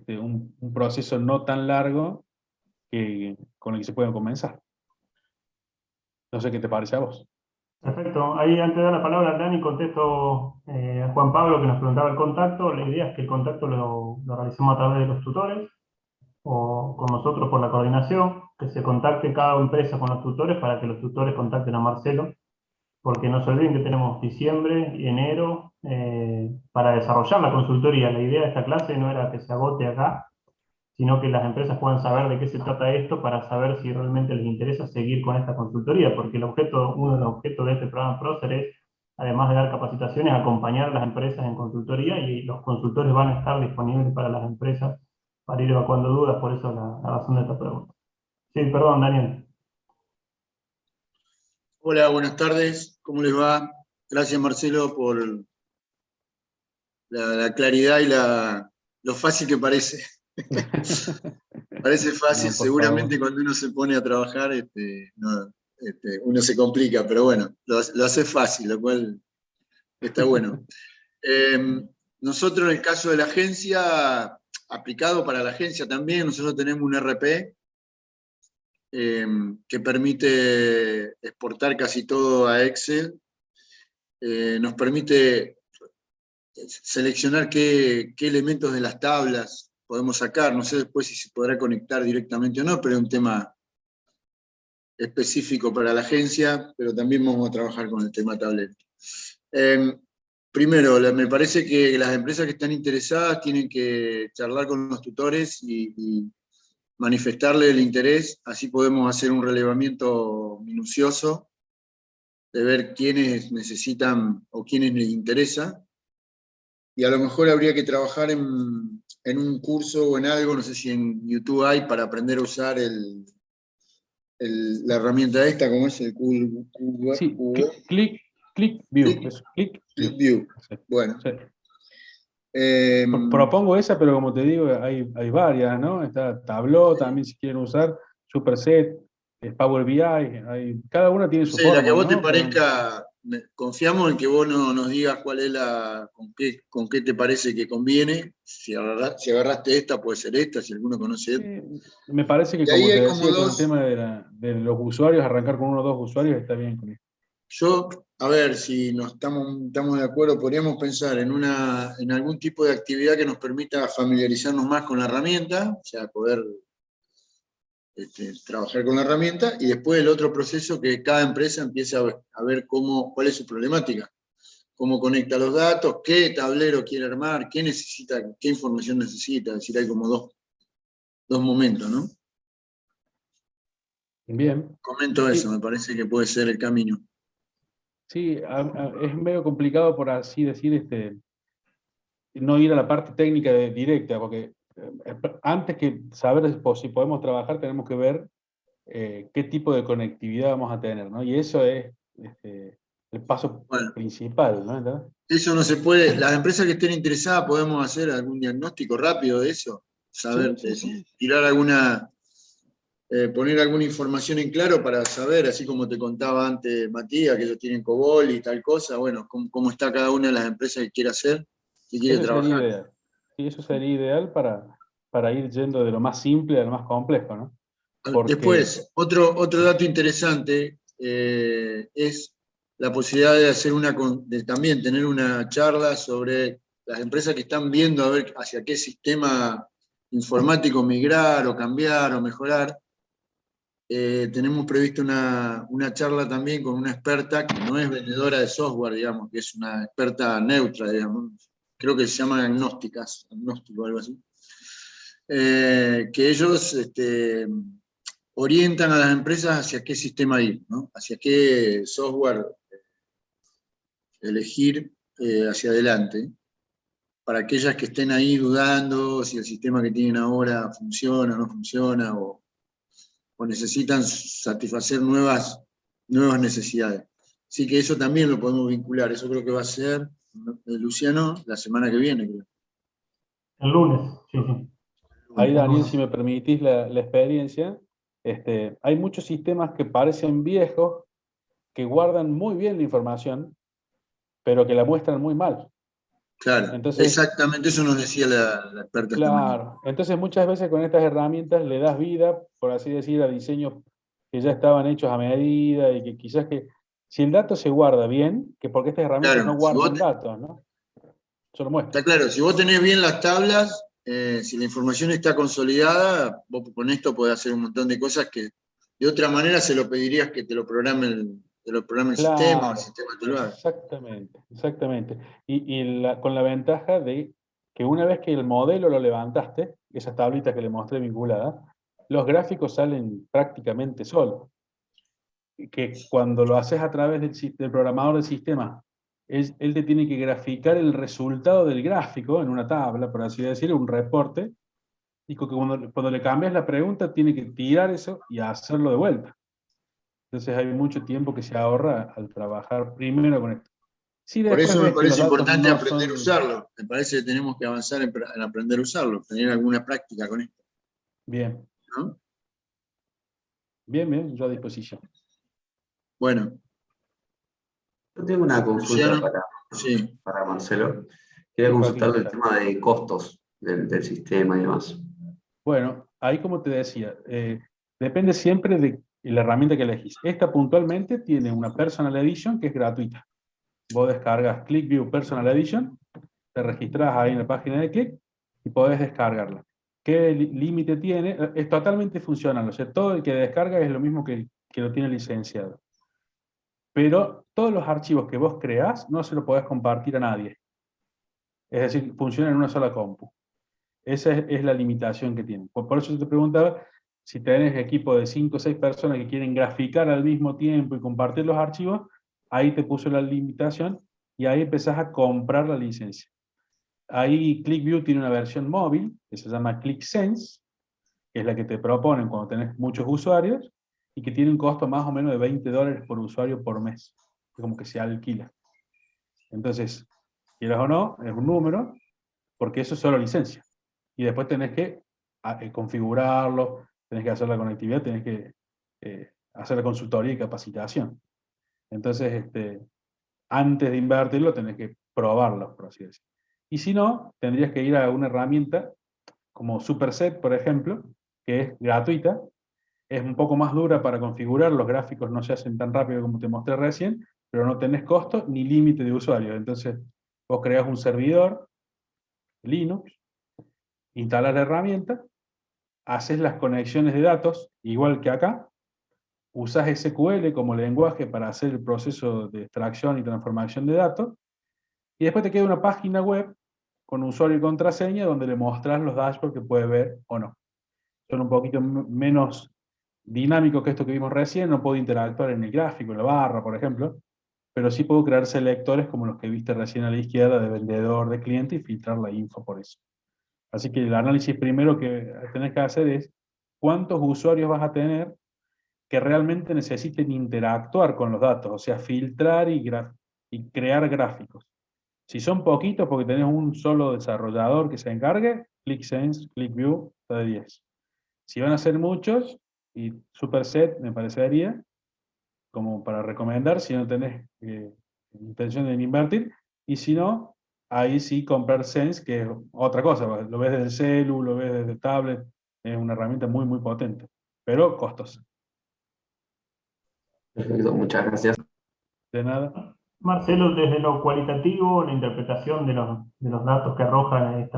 un proceso no tan largo con el que se pueden comenzar. No sé qué te parece a vos. Perfecto. Ahí antes de dar la palabra a Dani, contesto a Juan Pablo que nos preguntaba el contacto. La idea es que el contacto lo realicemos a través de los tutores o con nosotros por la coordinación, que se contacte cada empresa con los tutores para que los tutores contacten a Marcelo, porque no se olviden que tenemos diciembre y enero para desarrollar la consultoría. La idea de esta clase no era que se agote acá, sino que las empresas puedan saber de qué se trata esto para saber si realmente les interesa seguir con esta consultoría, porque uno de los objetos de este programa Prócer es además de dar capacitaciones, acompañar a las empresas en consultoría, y los consultores van a estar disponibles para las empresas para ir evacuando dudas, por eso la razón de esta pregunta. Sí, perdón, Daniel. Hola, buenas tardes. ¿Cómo les va? Gracias, Marcelo, por la claridad y lo fácil que parece. Parece fácil, No, por seguramente favor. cuando uno se pone a trabajar uno se complica, pero bueno, lo hace fácil, lo cual está bueno. Nosotros en el caso de la agencia, aplicado para la agencia también, nosotros tenemos un RP que permite exportar casi todo a Excel. Nos permite seleccionar qué elementos de las tablas podemos sacar. No sé después si se podrá conectar directamente o no, pero es un tema específico para la agencia, pero también vamos a trabajar con el tema tablero. Primero, me parece que las empresas que están interesadas tienen que charlar con los tutores y manifestarle el interés, así podemos hacer un relevamiento minucioso de ver quiénes necesitan o quiénes les interesa, y a lo mejor habría que trabajar en un curso o en algo, no sé si en YouTube hay, para aprender a usar la herramienta esta, como es el Sí, Click click view. Es click view. View. Sí, Bueno. sí. Propongo esa, pero como te digo, hay varias, ¿no? Está Tableau también, si quieren usar, Superset, Power BI, cada una tiene su Sí, la que forma, a vos te ¿no? parezca, confiamos en que vos nos digas cuál es con qué te parece que conviene. Si agarraste esta, puede ser esta, si alguno conoce esta. Me parece que, Y ahí como te hay como decía, con el dos. tema de los usuarios, arrancar con uno o dos usuarios está bien con esto. Yo, a ver, si estamos de acuerdo, podríamos pensar en algún tipo de actividad que nos permita familiarizarnos más con la herramienta, o sea, poder trabajar con la herramienta, y después el otro proceso que cada empresa empiece a ver cuál es su problemática, cómo conecta los datos, qué tablero quiere armar, qué necesita, qué información necesita. Es decir, hay como dos momentos, ¿no? Bien. Comento eso, Sí, me parece que puede ser el camino. sí, es medio complicado, por así decir, no ir a la parte técnica directa, porque antes que saber si podemos trabajar, tenemos que ver qué tipo de conectividad vamos a tener, ¿no? Y eso es el paso Bueno, principal, ¿no? ¿Entendés? eso no se puede. Las empresas que estén interesadas podemos hacer algún diagnóstico rápido de eso, Sí, saber, sí, sí. tirar poner alguna información en claro para saber, así como te contaba antes Matías, que ellos tienen COBOL y tal cosa, bueno, cómo está cada una de las empresas que quiere hacer, que quiere Eso sería trabajar. ideal. Sí, eso sería ideal para ir yendo de lo más simple a lo más complejo, ¿no? Porque, Después, otro dato interesante es la posibilidad de hacer de también tener una charla sobre las empresas que están viendo a ver hacia qué sistema informático migrar o cambiar o mejorar. Tenemos previsto una charla también con una experta que no es vendedora de software, digamos, que es una experta neutra, digamos. Creo que se llaman agnóstico o algo así. Que ellos orientan a las empresas hacia qué sistema ir, ¿no? Hacia qué software elegir hacia adelante, para aquellas que estén ahí dudando si el sistema que tienen ahora funciona o no funciona, o necesitan satisfacer nuevas necesidades. Así que eso también lo podemos vincular. Eso creo que va a ser, Luciano, la semana que viene, creo. El lunes, sí, sí. ahí, El Daniel, lunes. si me permitís la experiencia, hay muchos sistemas que parecen viejos, que guardan muy bien la información, pero que la muestran muy mal. Claro, Entonces, exactamente eso nos decía la experta esta mañana. claro, entonces muchas veces con estas herramientas le das vida, por así decir, a diseños que ya estaban hechos a medida y que quizás si el dato se guarda bien, que porque estas herramientas no Claro, si vos guardan datos, ¿no? Solo está muestran. claro, si vos tenés bien las tablas, si la información está consolidada, vos con esto podés hacer un montón de cosas que de otra manera se lo pedirías que te lo programe el sistema, o el Claro, sistema te lo haga. exactamente, exactamente. Con la ventaja de que una vez que el modelo lo levantaste, esas tablitas que le mostré vinculadas, los gráficos salen prácticamente solos. Que cuando lo haces a través del programador del sistema él te tiene que graficar el resultado del gráfico en una tabla, por así decirlo, un reporte, y cuando le cambias la pregunta, tiene que tirar eso y hacerlo de vuelta. Entonces hay mucho tiempo que se ahorra al trabajar primero con esto. Si Por después eso me ves que los parece datos importante no aprender a son... usarlo. Me parece que tenemos que avanzar en aprender a usarlo, tener alguna práctica con esto, Bien, ¿no? bien, yo a disposición. Bueno, Yo tengo una consulta Luciano, sí. para Marcelo. Quería Sí, consultarle Joaquín. el tema de costos del sistema y demás. Bueno, ahí como te decía, depende siempre de la herramienta que elegís. Esta puntualmente tiene una Personal Edition que es gratuita. Vos descargas ClickView Personal Edition, te registras ahí en la página de Click y podés descargarla. ¿Qué límite tiene? Es totalmente funcional, o sea, todo el que descarga es lo mismo que lo tiene licenciado. Pero todos los archivos que vos creás no se los podés compartir a nadie. Es decir, funciona en una sola compu. Esa es la limitación que tiene. Por eso yo te preguntaba si tenés equipo de 5 o 6 personas que quieren graficar al mismo tiempo y compartir los archivos, ahí te puso la limitación y ahí empezás a comprar la licencia. Ahí ClickView tiene una versión móvil que se llama ClickSense, que es la que te proponen cuando tenés muchos usuarios y que tiene un costo más o menos de $20 por usuario por mes. Es como que se alquila. Entonces, quieras o no, es un número, porque eso es solo licencia. Y después tenés que configurarlo, tenés que hacer la conectividad, tenés que hacer la consultoría y capacitación. Entonces, antes de invertirlo, tenés que probarlo, por así decirlo. Y si no, tendrías que ir a una herramienta como Superset, por ejemplo, que es gratuita, es un poco más dura para configurar, los gráficos no se hacen tan rápido como te mostré recién, pero no tenés costo ni límite de usuarios. Entonces, vos creás un servidor, Linux, instalás la herramienta, haces las conexiones de datos, igual que acá, usás SQL como lenguaje para hacer el proceso de extracción y transformación de datos, y después te queda una página web con usuario y contraseña donde le mostrás los dashboards que puede ver o no. Son un poquito menos dinámicos que esto que vimos recién, no puedo interactuar en el gráfico, en la barra, por ejemplo, pero sí puedo crear selectores como los que viste recién a la izquierda de vendedor, de cliente y filtrar la info por eso. Así que el análisis primero que tenés que hacer es cuántos usuarios vas a tener que realmente necesiten interactuar con los datos, o sea, filtrar y crear gráficos. Si son poquitos porque tenés un solo desarrollador que se encargue, ClickSense, ClickView, está de 10. Si van a ser muchos, y Superset me parecería, como para recomendar, si no tenés intención de invertir, y si no, ahí sí comprar Sense, que es otra cosa, lo ves desde el celu, lo ves desde el tablet, es una herramienta muy, muy potente, pero costosa. Perfecto, muchas gracias. De nada. Marcelo, desde lo cualitativo, la interpretación de los datos que arrojan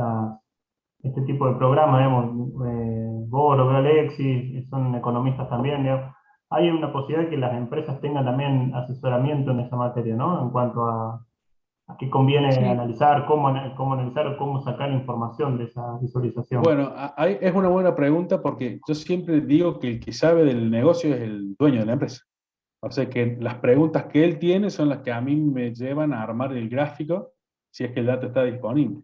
este tipo de programas, digamos, vos, lo veo Alexis, son economistas también, digamos, hay una posibilidad de que las empresas tengan también asesoramiento en esa materia, ¿no? En cuanto a qué conviene Sí. analizar, cómo analizar o cómo sacar información de esa visualización. Bueno, es una buena pregunta porque yo siempre digo que el que sabe del negocio es el dueño de la empresa. O sea que las preguntas que él tiene son las que a mí me llevan a armar el gráfico si es que el dato está disponible.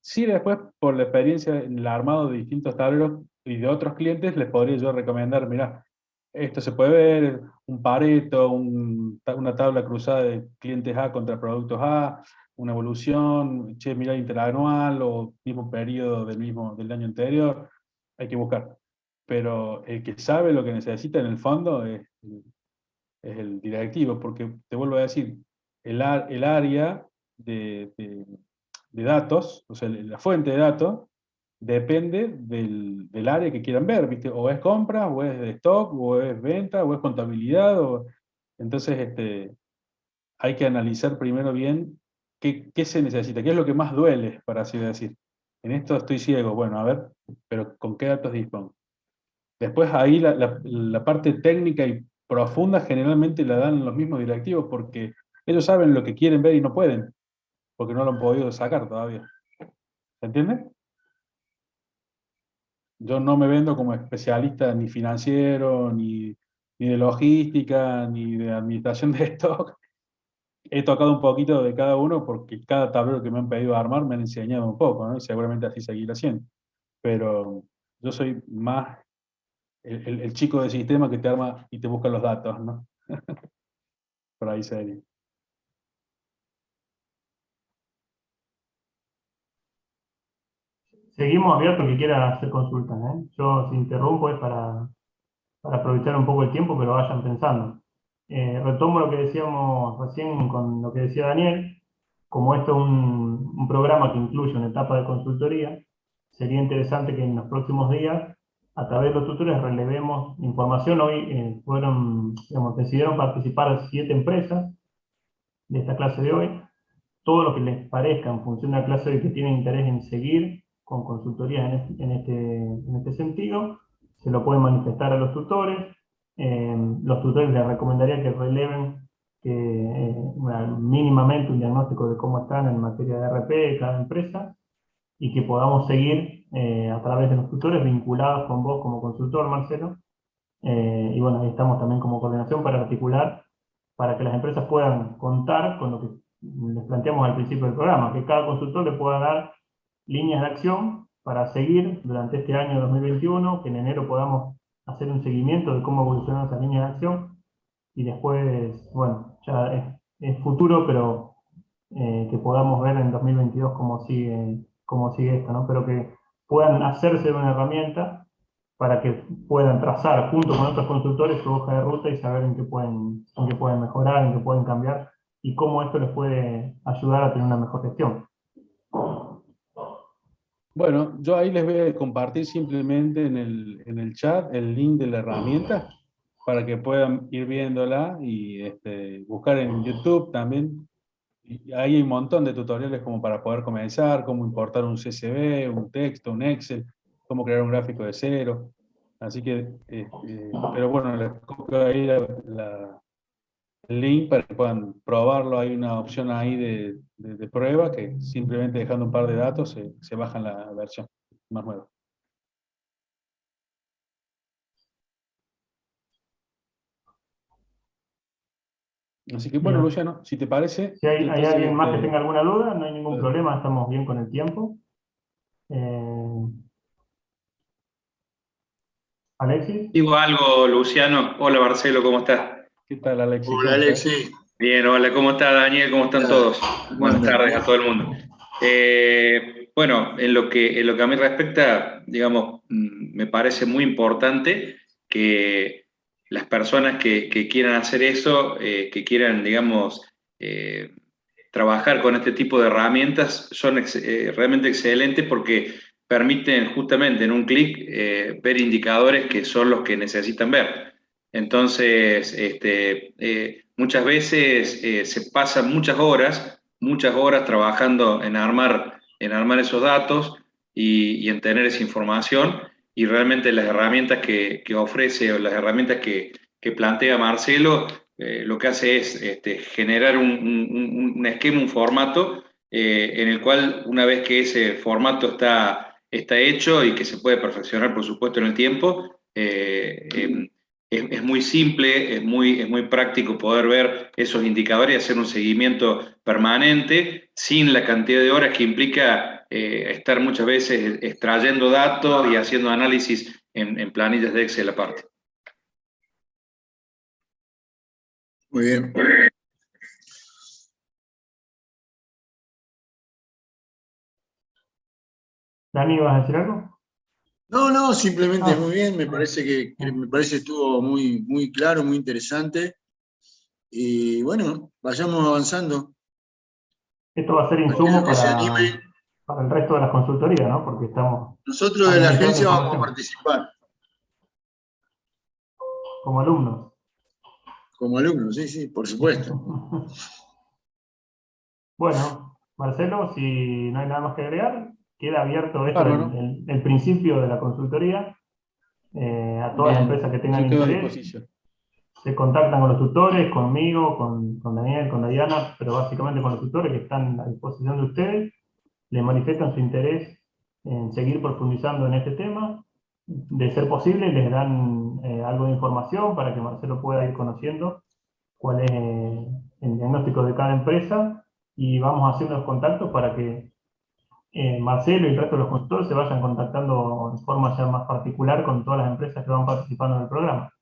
Sí, después, por la experiencia en el armado de distintos tableros y de otros clientes, les podría yo recomendar, mira, esto se puede ver, un Pareto, una tabla cruzada de clientes A contra productos A, una evolución, che, mira interanual o mismo periodo del año anterior, hay que buscar. Pero el que sabe lo que necesita en el fondo es el directivo, porque te vuelvo a decir, el área de datos, o sea, la fuente de datos, depende del área que quieran ver, ¿viste? O es compra, o es de stock, o es venta, o es contabilidad, entonces hay que analizar primero bien qué se necesita, qué es lo que más duele, para así decir. En esto estoy ciego, bueno, a ver, pero ¿con qué datos dispongo? Después ahí la parte técnica y profunda generalmente la dan los mismos directivos porque ellos saben lo que quieren ver y no pueden, porque no lo han podido sacar todavía. ¿Se entiende? Yo no me vendo como especialista ni financiero, ni de logística, ni de administración de stock. he tocado un poquito de cada uno porque cada tablero que me han pedido armar me han enseñado un poco, ¿no? Y seguramente así seguirá haciendo. Pero yo soy más el chico de sistema que te arma y te busca los datos, ¿no? Por ahí sería. Seguimos abiertos que quiera hacer consultas, ¿eh? Yo, si interrumpo, es para aprovechar un poco el tiempo, pero vayan pensando. Retomo lo que decíamos recién con lo que decía Daniel. Como esto es un programa que incluye una etapa de consultoría, sería interesante que en los próximos días, a través de los tutores, relevemos información. Hoy decidieron participar 7 empresas de esta clase de hoy. Todo lo que les parezca en función de la clase de que tienen interés en seguir con consultorías en este sentido, se lo pueden manifestar a los tutores. Los tutores les recomendaría que releven mínimamente un diagnóstico de cómo están en materia de RP de cada empresa y que podamos seguir a través de los tutores vinculados con vos como consultor, Marcelo. Y bueno, ahí estamos también como coordinación para articular, para que las empresas puedan contar con lo que les planteamos al principio del programa, que cada consultor le pueda dar líneas de acción para seguir durante este año 2021, que en enero podamos hacer un seguimiento de cómo evolucionan esas líneas de acción, y después, bueno, ya es futuro, pero que podamos ver en 2022 cómo sigue esto, ¿no? Pero que puedan hacerse de una herramienta para que puedan trazar junto con otros consultores su hoja de ruta y saber en qué pueden mejorar, en qué pueden cambiar y cómo esto les puede ayudar a tener una mejor gestión. Bueno, yo ahí les voy a compartir simplemente en el chat el link de la herramienta para que puedan ir viéndola y buscar en YouTube también. Y ahí hay un montón de tutoriales como para poder comenzar, cómo importar un CSV, un texto, un Excel, cómo crear un gráfico de cero. Así que, pero bueno, les copio ahí el link para que puedan probarlo. Hay una opción ahí de prueba que simplemente dejando un par de datos se baja la versión más nueva. Así que bueno, Bien. Luciano, si te parece... Si hay entonces, alguien más que tenga alguna duda, no hay ningún problema, estamos bien con el tiempo. Alexis. Digo algo, Luciano. Hola, Marcelo, ¿cómo estás? ¿Qué tal, Alexis? Hola, Alexis. Bien, hola, ¿cómo está Daniel? ¿Cómo están todos? Buenas tardes a todo el mundo. Bueno, en lo que a mí respecta, digamos, me parece muy importante que las personas que quieran hacer eso, que quieran, digamos, trabajar con este tipo de herramientas, son realmente excelentes porque permiten justamente en un clic ver indicadores que son los que necesitan ver. Entonces, muchas veces se pasan muchas horas trabajando en armar esos datos y en tener esa información, y realmente las herramientas que ofrece o las herramientas que plantea Marcelo, lo que hace es generar un esquema, un formato en el cual, una vez que ese formato está hecho y que se puede perfeccionar, por supuesto, en el tiempo, es muy simple, es muy práctico poder ver esos indicadores y hacer un seguimiento permanente sin la cantidad de horas que implica estar muchas veces extrayendo datos y haciendo análisis en planillas de Excel aparte. Muy bien. Dani, ¿vas a decir algo? No, simplemente muy bien, me parece que estuvo muy claro, muy interesante. Y bueno, vayamos avanzando. Esto va a ser insumo Que se animen. para el resto de las consultorías, ¿no? Porque estamos... Nosotros de la agencia vamos a participar. Como alumnos. Como alumnos, sí, por supuesto. Bueno, Marcelo, si no hay nada más que agregar, queda abierto esto, el principio de la consultoría, a todas las empresas que tengan interés. Se contactan con los tutores, conmigo, con Daniel, con Diana, pero básicamente con los tutores que están a disposición de ustedes. Les manifiestan su interés en seguir profundizando en este tema. De ser posible, les dan algo de información para que Marcelo pueda ir conociendo cuál es el diagnóstico de cada empresa y vamos haciendo los contactos para que Marcelo y el resto de los consultores se vayan contactando de forma ya más particular con todas las empresas que van participando en el programa.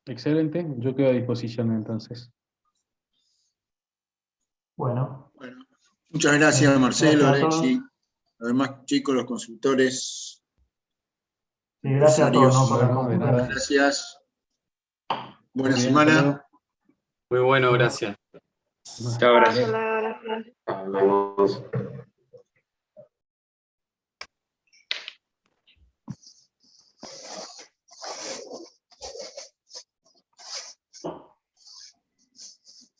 Excelente, yo quedo a disposición entonces. Bueno. Muchas gracias, Marcelo, Gracias a todos. Alexi. Además, chicos, los consultores. Sí, gracias a todos, ¿no? por la Bueno, de consulta. nada. Gracias. Buena Muy bien, semana. hasta luego. Muy bueno, gracias. Chao, gracias. Hablamos.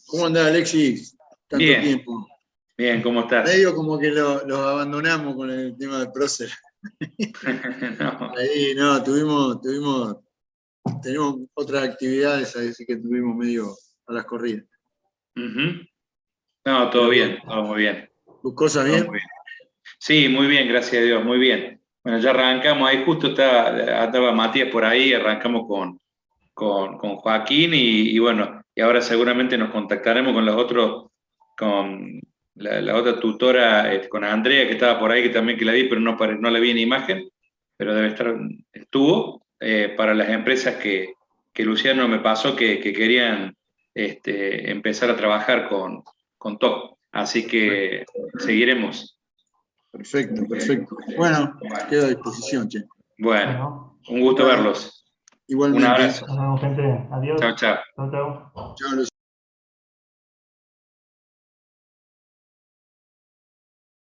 ¿Cómo andás, Alexis? Tanto Bien. tiempo. Bien, ¿cómo estás? Medio como que los abandonamos con el tema del prócer. No. Ahí, no, tenemos otras actividades, así que estuvimos medio a las corridas. Ujú. No, todo bien, todo muy bien. ¿Tus cosas Todo bien? muy bien. Sí, muy bien, gracias a Dios, muy bien. Bueno, ya arrancamos, ahí justo estaba Matías por ahí, arrancamos con Joaquín y bueno, y ahora seguramente nos contactaremos con los otros, con la otra tutora, con Andrea, que estaba por ahí, que también que la vi, pero no le vi en imagen, pero estuvo, para las empresas que Luciano me pasó que querían empezar a trabajar con TOC. Así que seguiremos. Perfecto, perfecto. Bueno, quedo a disposición, che. Bueno, un gusto Bueno, verlos. igualmente. Un abrazo. Nos vemos, gente. Adiós. Chao, chao. Chao, chao. Chao, Luciano.